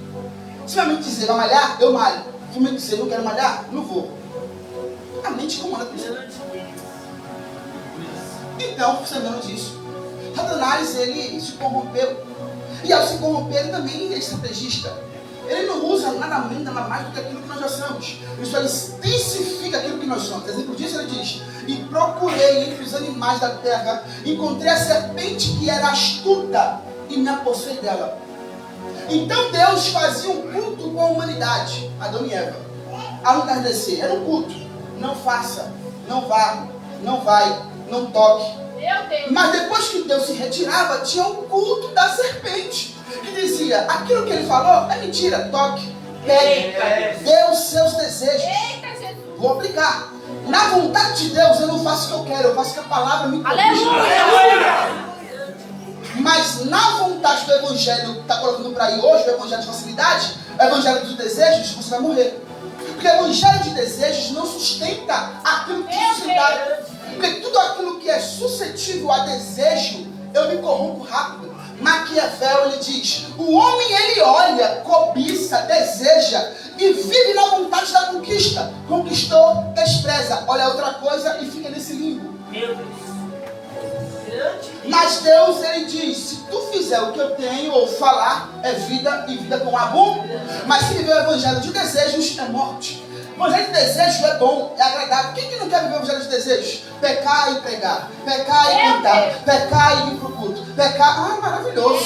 Se a mente dizer vai malhar, eu malho. Se a mente dizer não quero malhar, não vou. A mente comanda tudo isso. Então, sabendo disso, Satanás ele se corrompeu. E ao se corromper, ele também é estrategista. Ele não usa nada menos, nada mais do que aquilo que nós já somos. Ele só intensifica aquilo que nós somos. Exemplo disso, ele diz: e procurei entre os animais da terra, encontrei a serpente que era astuta e me apossei dela. Então Deus fazia um culto com a humanidade, Adão e Eva. Ao entardecer, era um culto. Não faça, não vá, não vai, não toque. Mas depois que Deus se retirava, tinha um culto da serpente, que dizia: aquilo que ele falou é mentira, toque, pegue, dê os seus desejos. Vou aplicar. Na vontade de Deus eu não faço o que eu quero, eu faço o que a palavra me conduz. Aleluia! Mas na vontade do evangelho que está colocando para aí hoje, o evangelho de facilidade, o evangelho dos desejos, você vai morrer. Porque o evangelho de desejos não sustenta aquilo que é suscitado. Porque tudo aquilo que é suscetível a desejo, eu me corrompo rápido. Maquiavel, ele diz: o homem ele olha, cobiça, deseja e vive na vontade da conquista. Conquistou, despreza, olha outra coisa e fica nesse limbo. Meu Deus. Mas Deus ele diz: se tu fizer o que eu tenho ou falar, é vida e vida com abundância. Mas se viver o evangelho de desejos, é morte. O evangelho de desejos é bom, é agradável. Quem que não quer viver o evangelho de desejos? Pecar e pregar, pecar e cantar, pecar e ir pro culto, pecar, maravilhoso.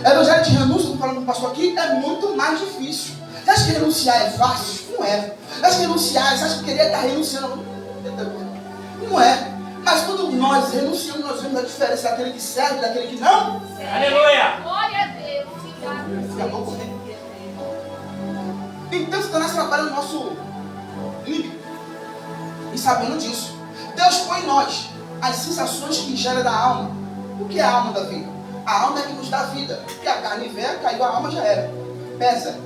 O evangelho de renúncia, como falando com o pastor aqui, é muito mais difícil. Você acha que renunciar é fácil? Não é. Você acha que renunciar, você acha que querer estar renunciando? Não é. Mas quando nós renunciamos, nós vemos a diferença daquele que serve e daquele que não. Aleluia. Glória a Deus. Fica bom comigo. Então Satanás trabalha no nosso límbico. E sabendo disso, Deus põe em nós as sensações que gera da alma. O que é a alma da vida? A alma é que nos dá vida. Porque a carne velha caiu, a alma já era. Pesa.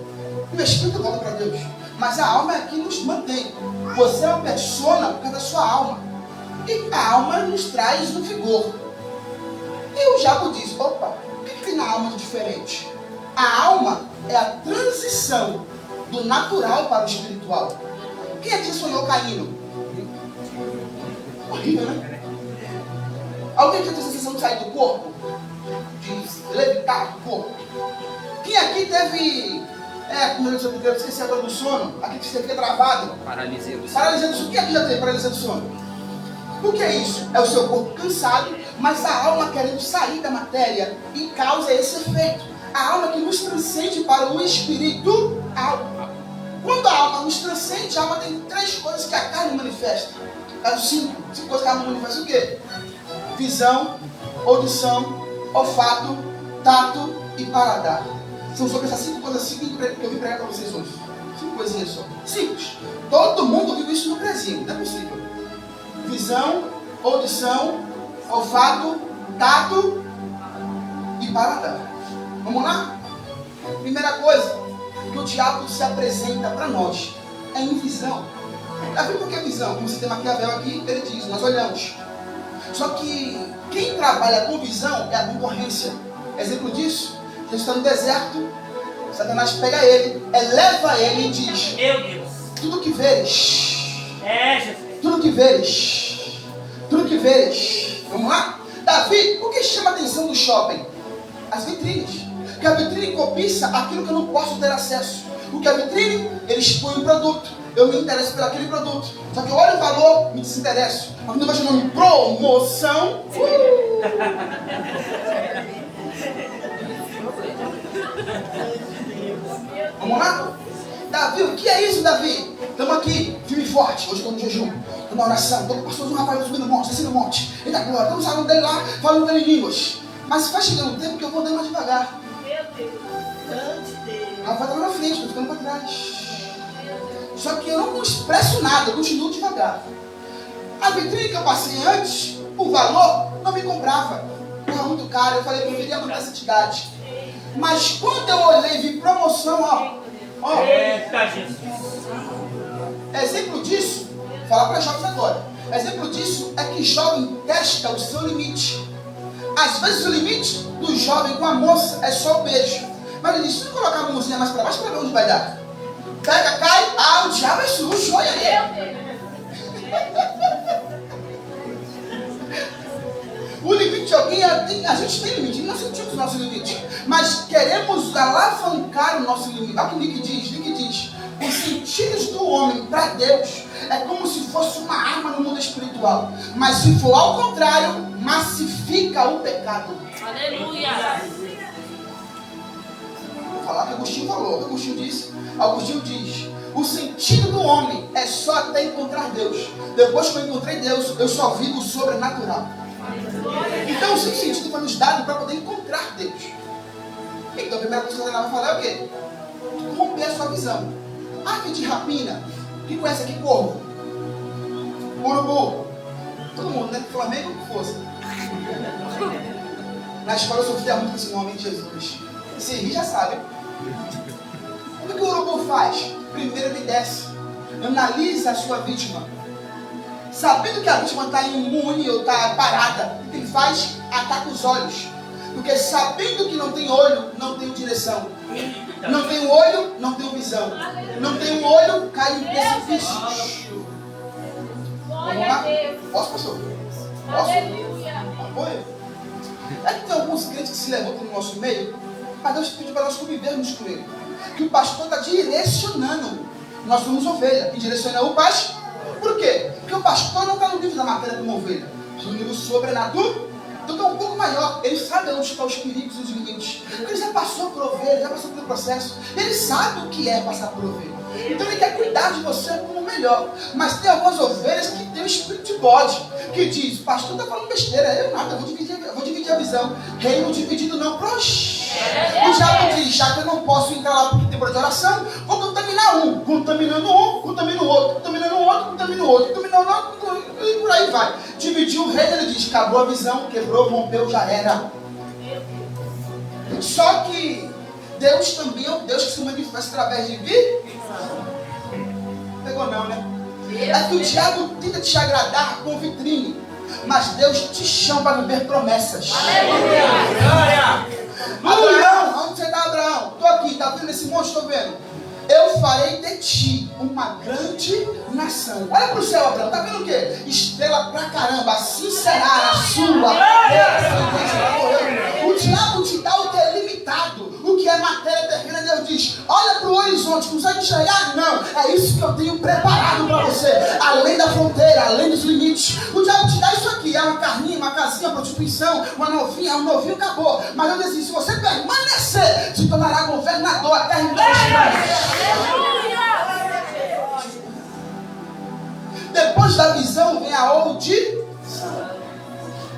O espírito volta para Deus. Mas a alma é que nos mantém. Você é uma persona por causa da sua alma. E a alma nos traz um vigor. E o diabo diz: opa, o que tem na alma de diferente? A alma é a transição do natural para o espiritual. Quem aqui sonhou caindo? Horrível, né? Alguém aqui tem a sensação de sair do corpo? De levitar do corpo? Quem aqui teve... como eu esqueci agora do sono. Aqui que você fica travado. Paralisia do sono. Paralisia do sono. Quem aqui já teve paralisia do sono? O que é isso? É o seu corpo cansado, mas a alma querendo sair da matéria e causa esse efeito. A alma que nos transcende para o espiritual. Quando a alma nos transcende, a alma tem 3 coisas que a carne manifesta. As 5 coisas que a alma manifesta: o quê? Visão, audição, olfato, tato e paladar. São sobre essas 5 coisas assim que eu vim pregar para vocês hoje. 5 coisinhas só. Simples. Todo mundo vive isso no Brasil, não é possível. Visão, audição, olfato, tato e paladar. Vamos lá? Primeira coisa que o diabo se apresenta para nós é em visão. Davi, por que visão? Como você tem Maquiavel aqui, ele diz, nós olhamos. Só que quem trabalha com visão é a concorrência. Exemplo disso, Jesus está no deserto, Satanás pega ele, eleva ele e diz, Meu Deus. tudo que veres, Jesus. tudo que veres, tudo que veres. Vamos lá? Davi, o que chama a atenção do shopping? As vitrines. Porque a vitrine cobiça aquilo que eu não posso ter acesso. Porque a vitrine, ele expõe um produto. Eu me interesso por aquele produto. Só que eu olho o valor, me desinteresso. Mas quando eu vejo o nome promoção... Vamos lá? Davi, o que é isso, Davi? Estamos aqui, firme e forte. Hoje estou no jejum, estou na oração, estou com o pastorzinho Rafael subindo o monte, descendo o monte. Eita glória, estamos falando dele lá, falando dele em línguas. Mas vai chegando um tempo que eu vou andando mais devagar. Meu Deus. Antes dele. Rafael está na frente, estou ficando para trás. Só que eu não expresso nada, eu continuo devagar. A vitrine que eu passei antes, o valor não me comprava. Estava muito caro, eu falei que eu queria manter essa entidade. Mas quando eu olhei e vi promoção, ó. Eita, Jesus. Exemplo disso, vou falar para jovens agora. Exemplo disso é que jovem testa o seu limite. Às vezes o limite do jovem com a moça é só o beijo. Mas ele diz, se eu colocar a mãozinha mais para baixo, para ver onde vai dar. Pega, cai, o diabo é sujo, olha aí. O limite de alguém, a gente tem limite, nós sentimos o nosso limite. Mas queremos alavancar o nosso limite. Olha o que Nick diz. Os sentidos do homem para Deus é como se fosse uma arma no mundo espiritual. Mas se for ao contrário, massifica o pecado. Aleluia. Vou falar o que Agostinho falou. O que Agostinho disse? Agostinho diz, o sentido do homem é só até encontrar Deus. Depois que eu encontrei Deus, eu só vivo o sobrenatural. Então o seu sentido foi nos dado para poder encontrar Deus. Então a primeira coisa que você vai falar é o quê? Romper a sua visão. Ave de rapina. Quem conhece aqui corvo? Urubu. Todo mundo, né? Flamengo que fosse. Na escola eu sofria muito com esse nome de Jesus. Se rir já sabe. O que o urubu faz? Primeiro ele desce, analisa a sua vítima. Sabendo que a vítima está imune ou está parada, o que ele faz? Ataca os olhos. Porque sabendo que não tem olho, não tem direção. Não tem olho, não tem visão. Não tem olho, cai em precipícios. Vamos lá? Posso, pastor? Posso? Apoio? É que tem alguns crentes que se levantam no nosso meio, mas Deus pediu para nós convivermos com ele. Que o pastor está direcionando. Nós somos ovelha. E direciona o pastor. Por quê? Porque o pastor não está no livro da matéria como ovelha. Está no livro sobrenatural. Então é um pouco maior. Ele sabe onde estão os perigos e os limites. Porque ele já passou por ovelha, já passou pelo processo. Ele sabe o que é passar por ovelha. Então ele quer cuidar de você como melhor. Mas tem algumas ovelhas que tem o espírito de bode. Que diz, pastor está falando besteira. Eu nada, eu vou dividir a visão. Reino dividido não prosperará. O diabo diz, já que eu não posso entrar lá porque tem de oração, vou contaminar um. Contaminando um, contamina o outro. Contaminando o outro, contamina o outro. Contaminando o outro, e por aí vai. Dividiu o reino, ele diz, acabou a visão, quebrou, rompeu, já era. Só que Deus também é um Deus que se manifesta através de visão. Pegou não, né? É que o diabo tenta te agradar com vitrine, mas Deus te chama para viver promessas. Glória! Abraão, onde você está, Abraão? Estou aqui, está vendo esse monte? Estou vendo. Eu farei de ti uma grande nação. Olha para o céu, Abraão, está vendo o quê? Estrela pra caramba, assim será a sua descendência. O diabo te dá o que é limitado, o que é matéria terrena. Deus diz, olha para o horizonte, consegue enxergar? Não, é isso que eu tenho preparado para você, além da fronteira, além dos limites. O diabo te dá isso aqui, é uma carninha, uma casinha, uma prostituição, uma novinha, um novinho, acabou. Mas eu disse, se você permanecer, se tornará governador até depois da visão vem a audição.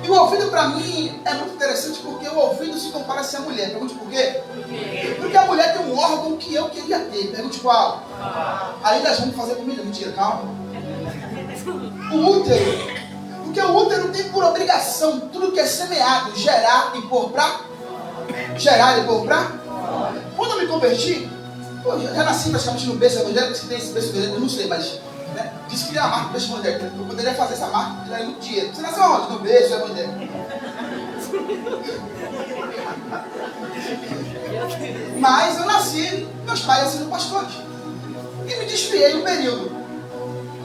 E o ouvido para mim é muito interessante porque o ouvido se compara-se à mulher. Pergunte por quê? Porque a mulher tem um órgão que eu queria ter. Pergunte qual? Além da gente fazer comida. Mentira, calma. O útero. Porque o útero tem por obrigação tudo que é semeado, gerar e pôr pra. Gerar e pôr pra. Quando eu me converti, já nasci praticamente no berço evangélico, se tem esse berço evangélico, eu não sei, mas. Né? Disse que queria a marca do beijo evangélico. Eu poderia fazer essa marca, porque daria muito dinheiro. Você nasceu onde? No beijo evangélico. Mas eu nasci, meus pais sendo pastores. E me desviei um período.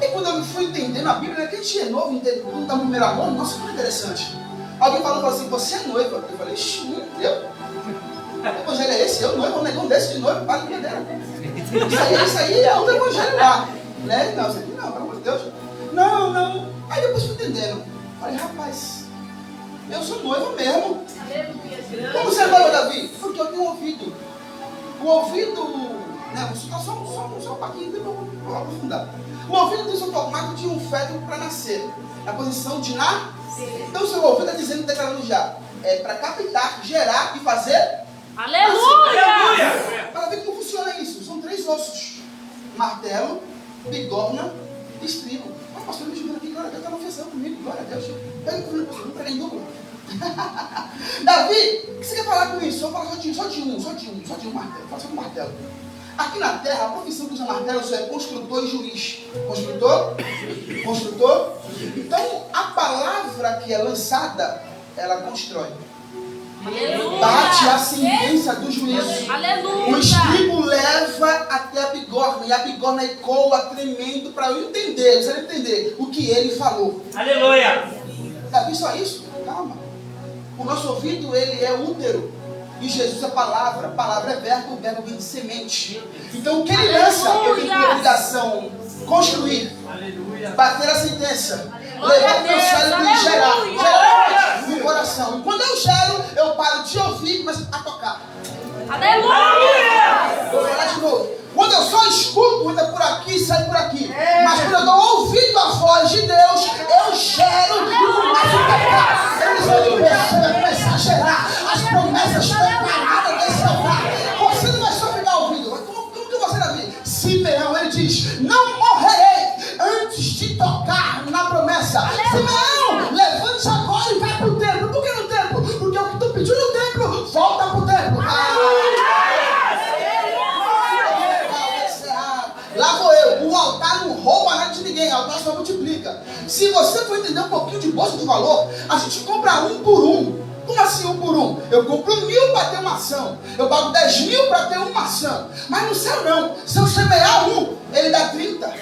E quando eu fui entendendo a Bíblia, que a gente é novo, quando está no primeiro amor, nossa, que interessante. Alguém falou assim, você é noiva. Eu falei, eu? O evangelho é esse? Eu noivo, um negão desse de noivo, para de brincadeira. Isso aí é outro evangelho lá. Né? Não, isso aqui não, pelo amor de Deus. Não. Aí depois fui entendendo. Falei, rapaz, eu sou noiva mesmo. Como você é noiva, Davi? Porque eu tenho ouvido. O ouvido, né? Só um pouquinho, vou aprofundar. O ouvido tem o formato de um feto para nascer. Na posição de nascer. Então o seu ouvido está dizendo, declarando já. É para captar, gerar e fazer. Aleluia! Para ver como funciona isso. São 3 ossos. Martelo, bigorna e estribo. Ah, pastor, me ajudando aqui, glória a Deus, está na ofensão comigo, glória a Deus. Pega o filho, pastor, não pega em dupla. Davi, o que você quer falar com isso? Eu vou falar só de um martelo. Fala só com martelo. Aqui na terra, a profissão que usa martelo é construtor e juiz. Construtor. Então, a palavra que é lançada, ela constrói. Aleluia! Bate a sentença do juízo. Aleluia! O estribo leva até a bigorna. E a bigorna ecoa tremendo para eu entender o que ele falou. Aleluia! Davi, só isso? Calma. O nosso ouvido, ele é útero. E Jesus é palavra. Palavra é verbo, o verbo vem de semente. Então o que ele lança, eu tenho por obrigação construir. Aleluia! Bater a sentença. Levar para o cérebro e gerar no coração. E quando eu gero, eu paro de ouvir e começo a tocar. Aleluia! Vou falar de novo. Quando eu só escuto, entra por aqui e sai por aqui. Mas quando eu estou ouvindo a voz de Deus, eu gero e começo a tocar. Você vai começar a gerar as promessas preparadas desse lugar. Você não vai só ficar ouvindo. Como que você vai ver? Simeão, ele diz, não morrerei antes de tocar na promessa. Simeão, levante agora e vai para o templo. Por que no templo? Porque o que tu pediu no templo, volta para o templo. Lá vou eu. O altar não rouba nada de ninguém. O altar só multiplica. Se você for entender um pouquinho de bolsa de valor, a gente compra 1 por 1. Como assim 1 por 1? Eu compro 1.000 para ter uma ação. Eu pago 10.000 para ter uma ação. Mas no céu não. Se eu semear 1, ele dá 30, 60.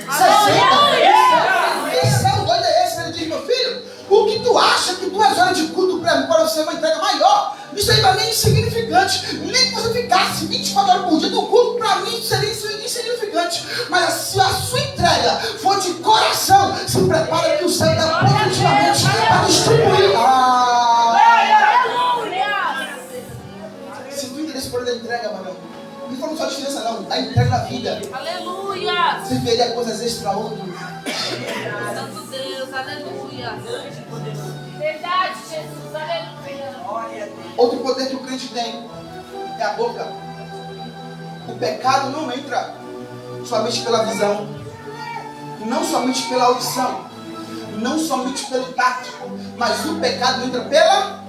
Esse é o doido é esse. Ele diz, meu filho, o que tu acha que 2 horas de culto para você é uma entrega maior? Isso aí para mim é insignificante. Nem que você ficasse 24 horas por dia no culto, para mim seria insignificante. Mas se a sua entrega for de coração, se prepara que o céu está positivamente para distribuir. Se tu entender esse poder da entrega, mano, não falando só de diferença não, da entrega da vida. Aleluia! Você veria coisas extraordinárias. Santo Deus, aleluia! Verdade, Jesus, aleluia! Outro poder que o crente tem é a boca. O pecado não entra somente pela visão, não somente pela audição, não somente pelo tato, mas o pecado entra pela...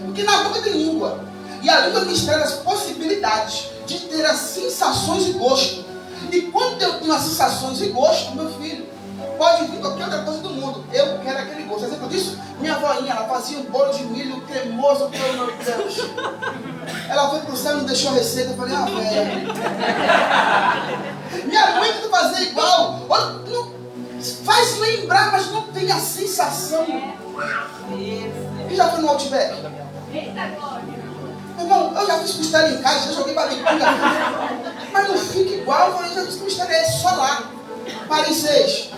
Porque na boca tem língua. E a língua me traz as possibilidades de ter as sensações e gosto. E quando eu tenho as sensações e gosto, meu filho, pode vir qualquer outra coisa do mundo. Eu quero aquele gosto. Exemplo disso, minha avóinha, ela fazia um bolo de milho cremoso, pelo meu Deus. Ela foi pro céu e não deixou a receita. Eu falei, velho. Minha mãe tenta fazer igual. Faz lembrar, mas não tem a sensação. E já foi no Outback? Eita glória! Irmão, eu já fiz costela em casa, já joguei barbecue. Mas não fica igual. Eu falei, já fiz costela, é só lá. Paris 6.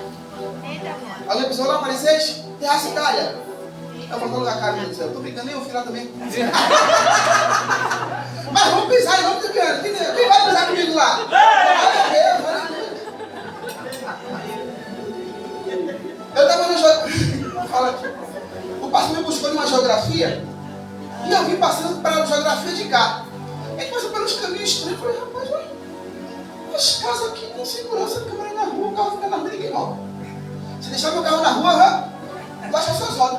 Alguém pisou lá, Paris 6? Terraça Itália. Eu vou colocar a cara no céu. Eu tô brincando, nem eu fui lá também. Mas vamos pisar e vamos brincando. Quem vai pisar comigo lá? Eu tava na geografia. Fala aqui. O pastor me buscou numa geografia. E eu vim passando para a geografia de cá. Ele passou pelos caminhos estranhos. Eu falei, rapaz, olha. As casas aqui com segurança, câmera na rua, o carro fica na rua e ninguém morre. Se deixar meu carro na rua, eu acho que suas rodas.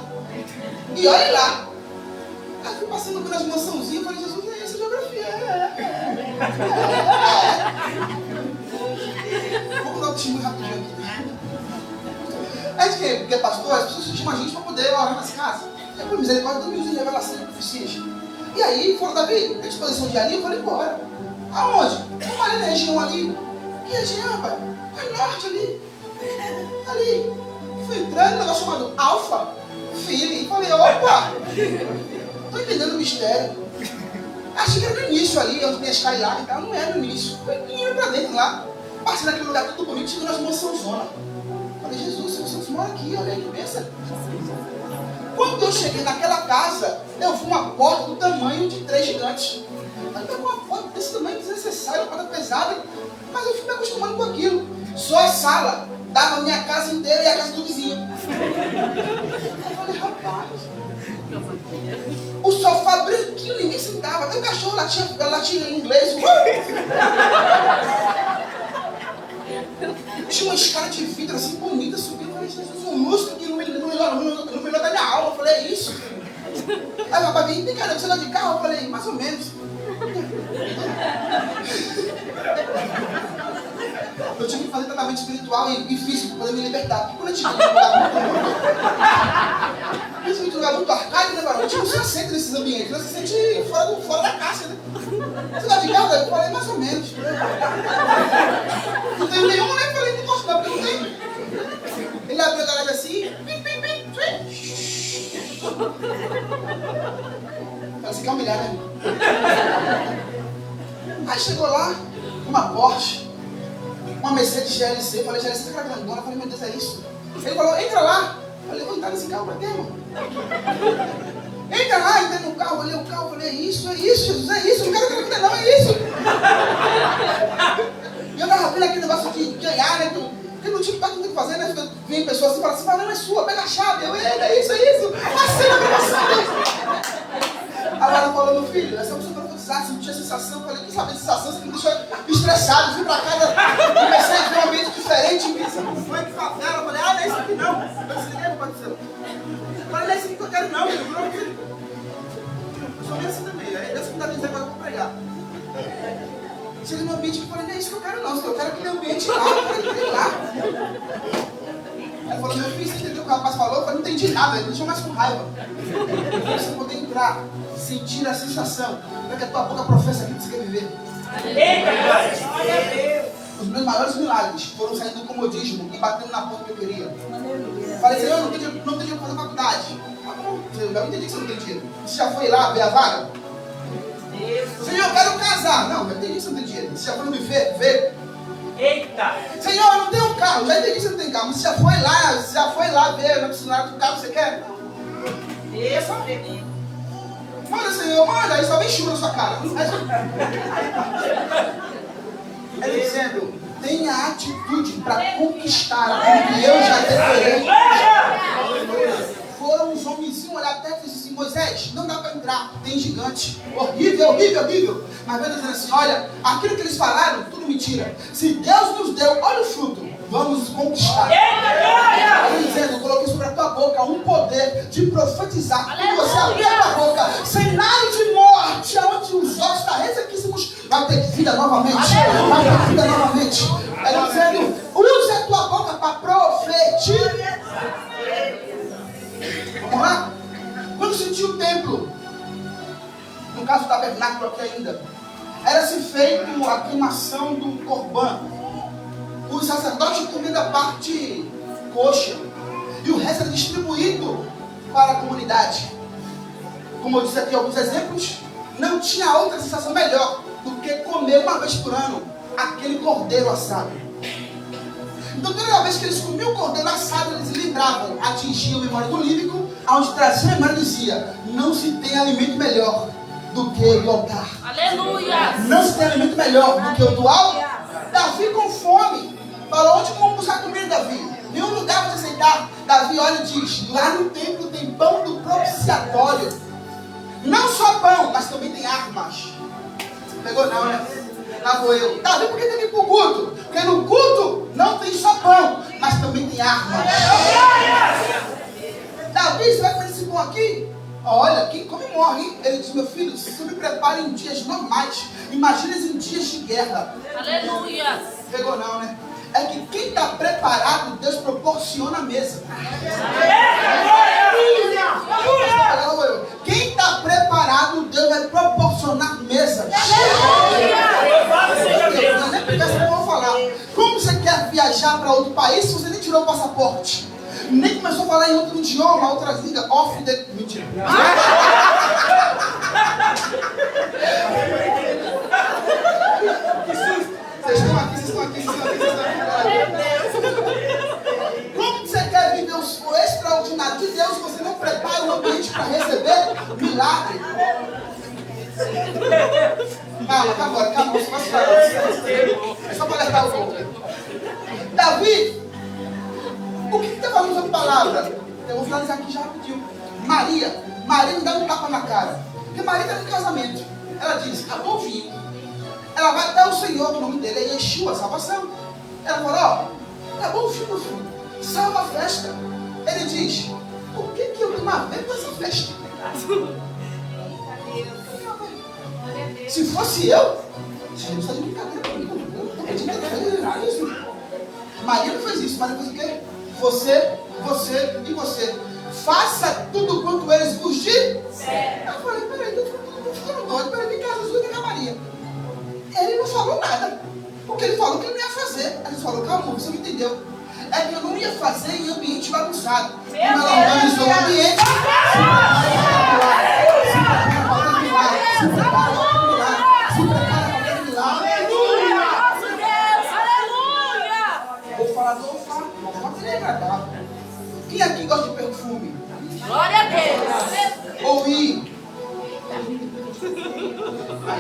E olha lá. Aí fui passando pelas mansãozinhas e falei, Jesus, é essa geografia. Vou dar um testemunho rapidinho aqui. porque pastor, as pessoas chamam a gente para poder orar nas casas. É por misericórdia, Deus me revelação de profecias. E aí, foram, Davi, a disposição de ali, eu falei, embora. Aonde? Eu falei na região ali. Que região, rapaz? Foi norte ali. Ali. Fui entrando, um negócio chamado Alfa, Feeling. Falei, opa! Tô entendendo o mistério. Achei que era no início ali, onde tinha as lá e tal. Não era no início. Foi indo pra dentro lá. Passei naquele lugar tudo bonito, chegou nas mansãozona. Falei, Jesus, vocês moram aqui, olha aí, que pensa. Quando eu cheguei naquela casa, eu vi uma porta do tamanho de 3 gigantes. Aí tem uma porta desse tamanho desnecessária, uma porta pesada, mas eu fui me acostumando com aquilo. Só a sala dava a minha casa inteira e a casa do vizinho. Eu falei, rapaz, o sofá branquinho, ninguém sentava, até o cachorro latia em inglês. Tinha uma escada de vidro assim bonita subindo. Eu falei, Jesus, um lustre aqui no melhor da minha alma. Eu falei, é isso? Aí o rapaz veio, cara, você anda de carro? Eu falei, mais ou menos. Eu tive que fazer tratamento espiritual e físico para poder me libertar. Porque quando eu tive um lugar muito arcaico, né, barulho? A gente não se assenta nesses ambientes, não se sente fora da caixa, né? Você anda de carro? Eu falei, mais ou menos. Não tenho nenhum, né? Eu falei, não posso não, porque não tenho. Ele abriu a garagem assim, Falei, você quer humilhar, né? Aí chegou lá, uma Porsche, uma Mercedes GLC. Eu falei, GLC tá grandona. Eu falei, meu Deus, é isso? Ele falou, entra lá. Eu falei, vou entrar nesse carro pra quê, irmão? Entra lá, entrei no carro, olhei o carro, falei, é isso, Jesus, é isso, não quero aquela vida não, é isso. E eu tava vendo aquele negócio de ganhar, né? Porque não tinha o que fazer, né? Vem pessoas assim e falam assim, não é sua, pega a chave. Eu, é isso. Assim, a gravação. Agora ela falou, meu filho, essa pessoa profetizar, se não tinha sensação, eu falei, quem sabe sensação, você me deixou estressado, fui pra casa, comecei a ver um ambiente diferente, foi que favela, eu falei, não é isso aqui não. Eu disse, não pode ser. Eu falei, não é isso aqui que eu quero não, filho. Eu sou meio assim também, aí Deus me dá dizer agora eu vou pregar. Cheguei no ambiente e falei, não é isso que eu quero não, eu quero aquele ambiente lá, eu quero aquele lá. Ela falou, meu filho, você entendeu o que o rapaz falou? Eu falei, não entendi nada, ele me deixou mais com raiva. Você poder entrar, sentir a sensação, para que a tua boca professa aquilo que você quer viver. Os meus maiores milagres foram saindo do comodismo e batendo na porta que eu queria. Falei, Senhor, não tem dinheiro para fazer faculdade. Ah, bom, eu entendi que você não tem dinheiro. Você já foi lá ver a vaga? Senhor, eu quero casar. Não, eu entendi que você não tem dinheiro. Você já foi no buffet? Ver? Eita! Senhor, eu não tenho carro. Já entendi que você não tem carro. Mas você já foi lá ver na funcionária do carro que você quer? Isso. Manda, Senhor, manda. Aí só vem chuva na sua cara. É dizendo, tenha atitude para conquistar aquilo que eu já declarei. Foram os homenzinhos olhar até e dizer assim, Moisés, não dá para entrar, tem gigante. Horrível. Mas Deus dizendo assim, olha, aquilo que eles falaram, tudo mentira. Se Deus nos deu, olha o fruto, vamos conquistar. Ele dizendo, eu coloquei sobre a tua boca um poder de profetizar. Quando você abrir a tua boca, cenário de morte, onde os ossos estão ressequíssimos, vai ter vida novamente. Ele dizendo, use a tua boca para profetizar. Vamos lá? Quando sentiu o templo, no caso do tabernáculo aqui ainda, era-se feito a queimação do corbã. Os sacerdotes comiam da parte coxa e o resto era distribuído para a comunidade. Como eu disse aqui alguns exemplos, não tinha outra sensação melhor do que comer uma vez por ano aquele cordeiro assado. Então toda vez que eles comiam o cordeiro assado, eles lembravam, atingiam a memória do lírico, onde trazia a memória dizia, não se tem alimento melhor do que o altar. Aleluia! Não se tem alimento melhor do que o do altar. Davi com fome, falou, onde vamos buscar comida, Davi? Nenhum lugar para aceitar. Davi olha e diz, lá no templo tem pão do propiciatório. Não só pão, mas também tem armas. Pegou não, né? Lá vou eu. Davi, por que tem que ir para o culto? Porque no culto não tem só pão, mas também tem armas. Davi, você vai comer esse pão aqui? Olha, quem come morre, hein? Ele diz, meu filho, se me prepara em dias normais, imagina em dias de guerra. Aleluia! Pegou não, né? é que quem está preparado, Deus proporciona a mesa. Quem está preparado, Deus vai proporcionar mesa. Eu nem porque essa vou falar. Como você quer viajar para outro país se você nem tirou o passaporte? Nem começou a falar em outro idioma, outras línguas, mentira. Vocês estão aqui. Como você quer viver o extraordinário de Deus se você não prepara o ambiente para receber milagre? Calma, você vai ficar. É só para alertar o povo. Davi, o que está falando sobre palavra? Eu vou finalizar aqui já rapidinho. Maria me dá um tapa na cara. Porque Maria está no casamento. Ela diz, acabou o vinho. Ela vai até o Senhor, que o nome dele é Yeshua, salvação. Ela falou, acabou o vinho, meu filho. Salva a festa. Ele diz, por que eu tenho a ver com essa festa? Se fosse eu, você não está de brincadeira comigo. Maria não fez isso. Maria fez o quê? Você e você. Faça tudo quanto eles vos disserem. Eu falei, peraí, eu tô ficando doido. Peraí, vem cá, Jesus, vem cá, Maria. Ele não falou nada. Porque ele falou que ele não ia fazer. Ele falou, calma, você não entendeu. É que eu não ia fazer em ambiente bagunçado. Como ela organizou o ambiente. Se prepara para o milagre. Vou falar do olfato. O olfato é agradável. Quem aqui gosta de perfume? Glória a Deus. Ouvir.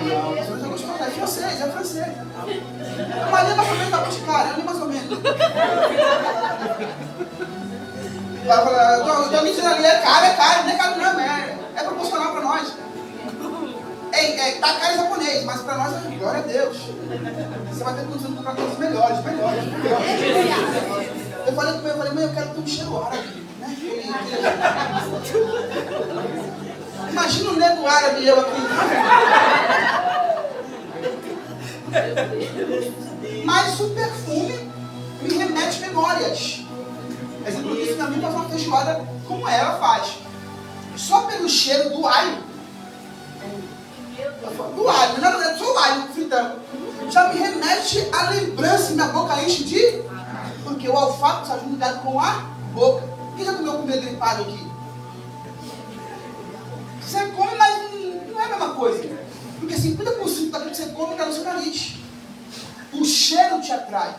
Não, você não gostou, é francês. Mas é mais ou menos da Boticária, é mais ou menos. Vai falar, eu tô me dizendo ali, é caro, não é caro não, é proporcional para nós. Tá caro em japonês, mas para nós é glória a Deus. Você vai ter condição de comprar coisas melhores. Eu falei com meu, mãe, eu quero ter um cheiro árabe, né? Imagina um nego árabe eu aqui. Mas o perfume me remete memórias. Exemplo disso, minha mãe faz uma feijoada como ela faz. Só pelo cheiro do alho. Do alho, na verdade, só o alho fritando. Já me remete a lembrança e minha boca enche de... Porque o olfato está ligado com a boca. Quem já comeu comida gripado aqui? Você come, mas não é a mesma coisa. Porque 50% daquilo que você come está no seu nariz. O cheiro te atrai.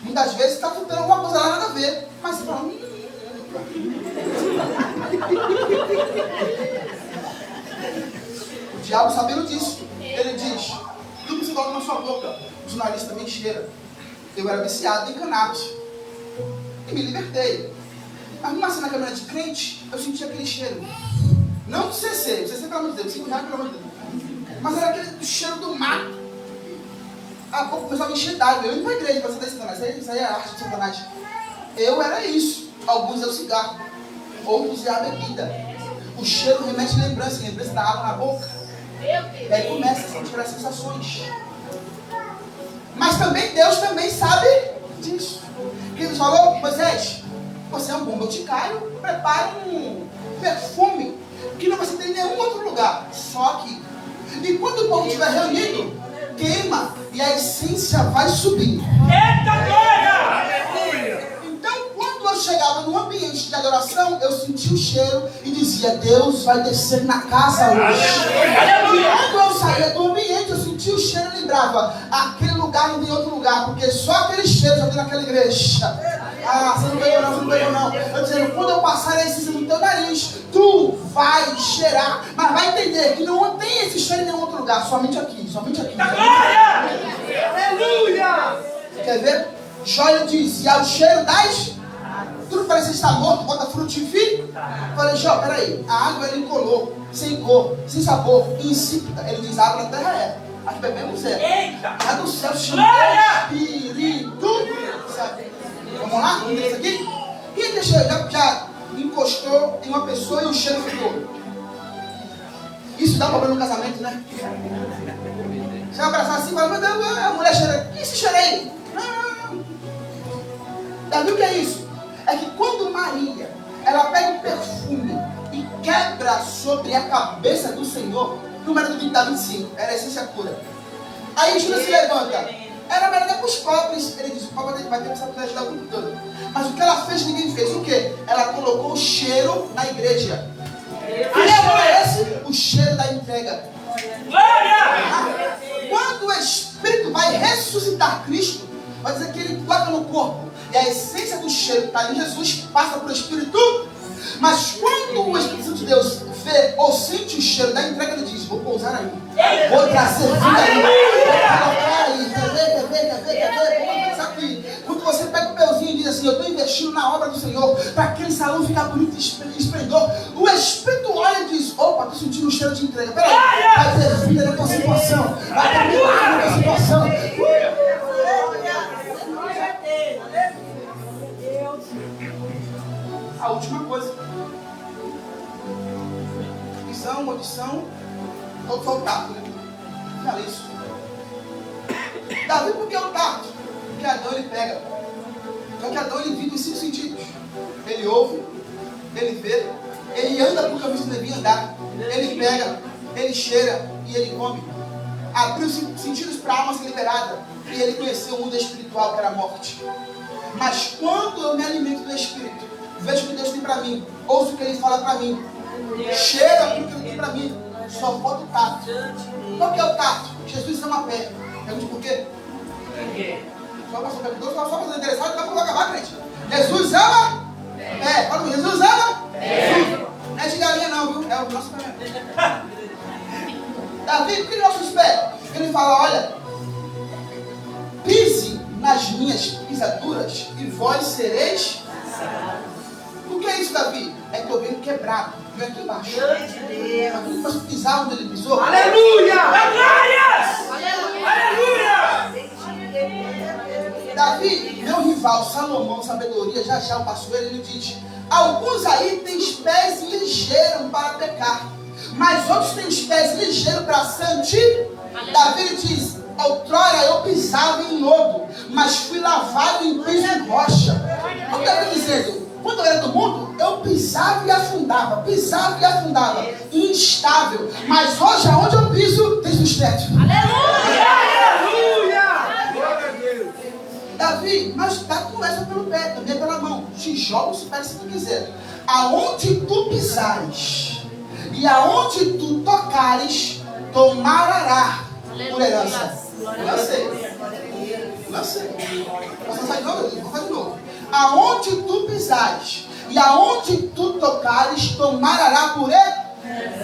Muitas vezes está frutando alguma coisa lá, nada a ver. Mas você fala... O diabo sabendo disso. Ele diz, tudo que você coloca na sua boca, o seu nariz também cheira. Eu era viciado em cannabis. E me libertei. Mas numa cena câmera de crente, eu senti aquele cheiro. Não do CC, o CC pelo amor de Deus, 5 reais pelo amor de Deus. Mas era aquele cheiro do mato. A boca começava a encher d'água. Eu ia para a igreja para saber Satanás. Isso aí é a arte de Satanás. Eu era isso. Alguns é o cigarro, outros é a bebida. O cheiro remete lembrança da água na boca. E aí começa a sentir as sensações. Mas também Deus também sabe disso. Ele falou, Moisés, você é um bom boticário, prepara um perfume que não vai ser em nenhum outro lugar, só aqui. E quando o povo estiver reunido, queima e a essência vai subir. Eita glória! Então, quando eu chegava num ambiente de adoração, eu sentia o cheiro e dizia, Deus vai descer na casa hoje. E quando eu saía do ambiente, eu sentia o cheiro e lembrava, aquele lugar não tem outro lugar, porque só aquele cheiro já tem naquela igreja. Ah, você não pegou não. Eu dizendo, quando eu passar a essência no teu nariz, tu vai cheirar, mas vai entender que não tem esse cheiro em nenhum outro lugar, somente aqui. Glória! Aleluia! Quer ver? Jó diz, e ao cheiro das... Tudo parece estar morto, bota frutifica. Falei, Jó, peraí, a água ele incolor, sem cor, sem sabor, insípida. Ele diz, água na terra é. Aqui bebemos é. A do céu se chama Espírito. Sabe? Vamos lá? Vamos ver isso aqui? Quem já encostou em uma pessoa e o cheiro ficou? Isso dá problema no casamento, né? Você vai abraçar assim e fala, meu Deus, a mulher cheira. Que esse cheiro aí? Sabe o que é isso? É que quando Maria, ela pega um perfume e quebra sobre a cabeça do Senhor, número do 25, era a essência pura. Aí Judas se levanta. Era melhor para os pobres. Ele diz, o pobre vai ter que se ajudar o tempo todo. Mas o que ela fez, ninguém fez. O quê? Ela colocou o cheiro na igreja. Que cheiro é esse? O cheiro da entrega. Glória! Quando o Espírito vai ressuscitar Cristo, vai dizer que ele toca no corpo. E a essência do cheiro que está em Jesus passa para o Espírito. Mas quando o Espírito Santo de Deus vê ou sente o cheiro da entrega, ele diz, vou pousar aí. Vou trazer vida aí. Vou colocar aí. Quer ver? Vamos aqui. Quando você pega o peuzinho e diz assim, eu estou investindo na obra do Senhor, para aquele salão ficar bonito e esplendor, o Espírito olha e diz, opa, estou sentindo o cheiro de entrega. Peraí, vai ter vida na tua situação. Vai ter milagre na tua situação. A última coisa. Visão, audição, todo foi o tato, né? Olha isso. Davi, por que o tato? Porque Adão ele pega. Só que Adão ele vive em 5 sentidos. Ele ouve, ele vê, ele anda por caminho que devia andar. Ele pega, ele cheira e ele come. Abriu os 5 sentidos para a alma ser liberada. E ele conheceu o mundo espiritual que era a morte. Mas quando eu me alimento do Espírito, vejo o que Deus tem para mim, ouço o que Ele fala para mim, cheiro aquilo que Ele tem para mim, só falta o tato. Qual que é o tato? Jesus ama a pé. Pergunte por quê? Só para fazer interessado, não vou acabar, crente. Jesus ama pé. Fala comigo, Jesus ama pé. Não é de galinha não, viu? É o nosso pé. Davi, por que nossos pés? Ele fala, olha, pise nas minhas pisaduras e vós sereis. O que é isso, Davi? É que eu venho quebrado, venho aqui embaixo. Eu posso pisar onde ele pisou. Aleluia! Glória! Aleluia! Davi, meu rival Salomão, sabedoria, já o passou ele diz: alguns aí têm pés ligeiros para pecar, mas outros têm pés ligeiros para santificar. Davi diz: outrora eu pisava em lodo, mas fui lavado em piso de rocha. O que Davi dizendo? Quando eu era do mundo, eu pisava e afundava, instável. Mas hoje, aonde eu piso, tem sustento. Aleluia! Glória a Deus! Davi, mas tato não é só pelo pé, também é pela mão. Te joga os pés se tu quiser. Aonde tu pisares e aonde tu tocares, tomará por herança. Lancei. Vou fazer de novo. Aonde tu pisares e aonde tu tocares, tomará por ele.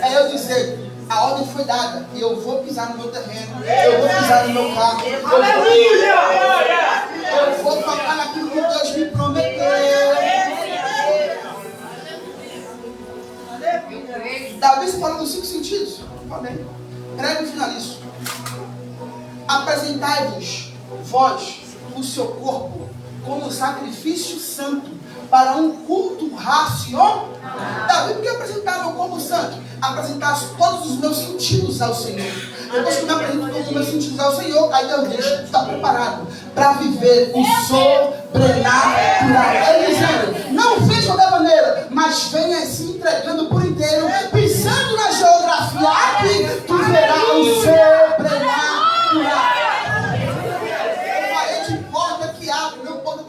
É eu dizer, a ordem foi dada. Eu vou pisar no meu terreno. Eu vou pisar no meu carro. Eu vou tocar naquilo que Deus me prometeu. Davi se fala dos 5 sentidos. Falei. Prego e finalizo. Apresentai-vos, vós, o seu corpo, como sacrifício santo, para um culto racional. Davi, por que apresentar meu corpo santo? Apresentar todos os meus sentidos ao Senhor. Depois que eu me apresento todos os meus sentidos ao Senhor, aí Deus diz, está preparado para viver o sobrenatural. Ele dizendo, não vem de qualquer maneira, mas venha se entregando por inteiro, pisando na geografia, aqui tu verás o sobrenatural.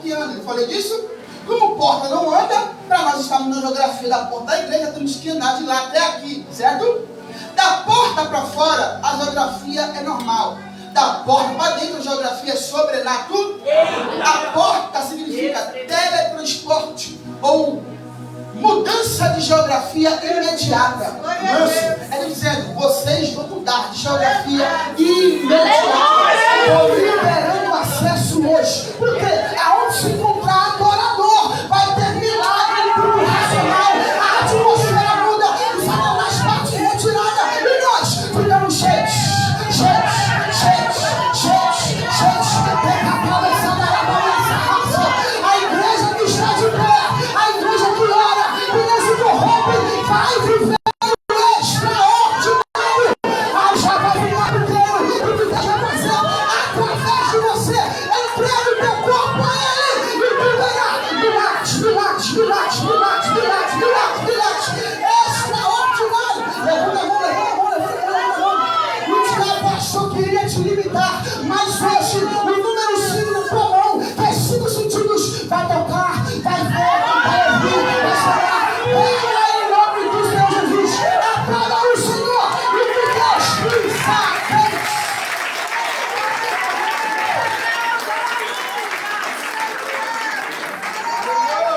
Eu falei disso? Como porta não anda, para nós estarmos na geografia da porta da igreja, temos que andar de lá até aqui, certo? Da porta para fora, a geografia é normal. Da porta para dentro, a geografia é sobrenatural. A porta significa teletransporte ou mudança de geografia imediata. Ele dizendo, vocês vão mudar de geografia imediata. Estou liberando acesso hoje. Porque aonde se encontrar adorador, vai ter milagre no racional. A atmosfera muda, o Satanás parte retirada. E nós ficamos cheios. A igreja que está de pé, a igreja que ora, que não se corrompe, vai viver o extraordinário. A já vai ficar inteiro, o que Deus vai fazer através de você. Entregue o teu corpo a Ele.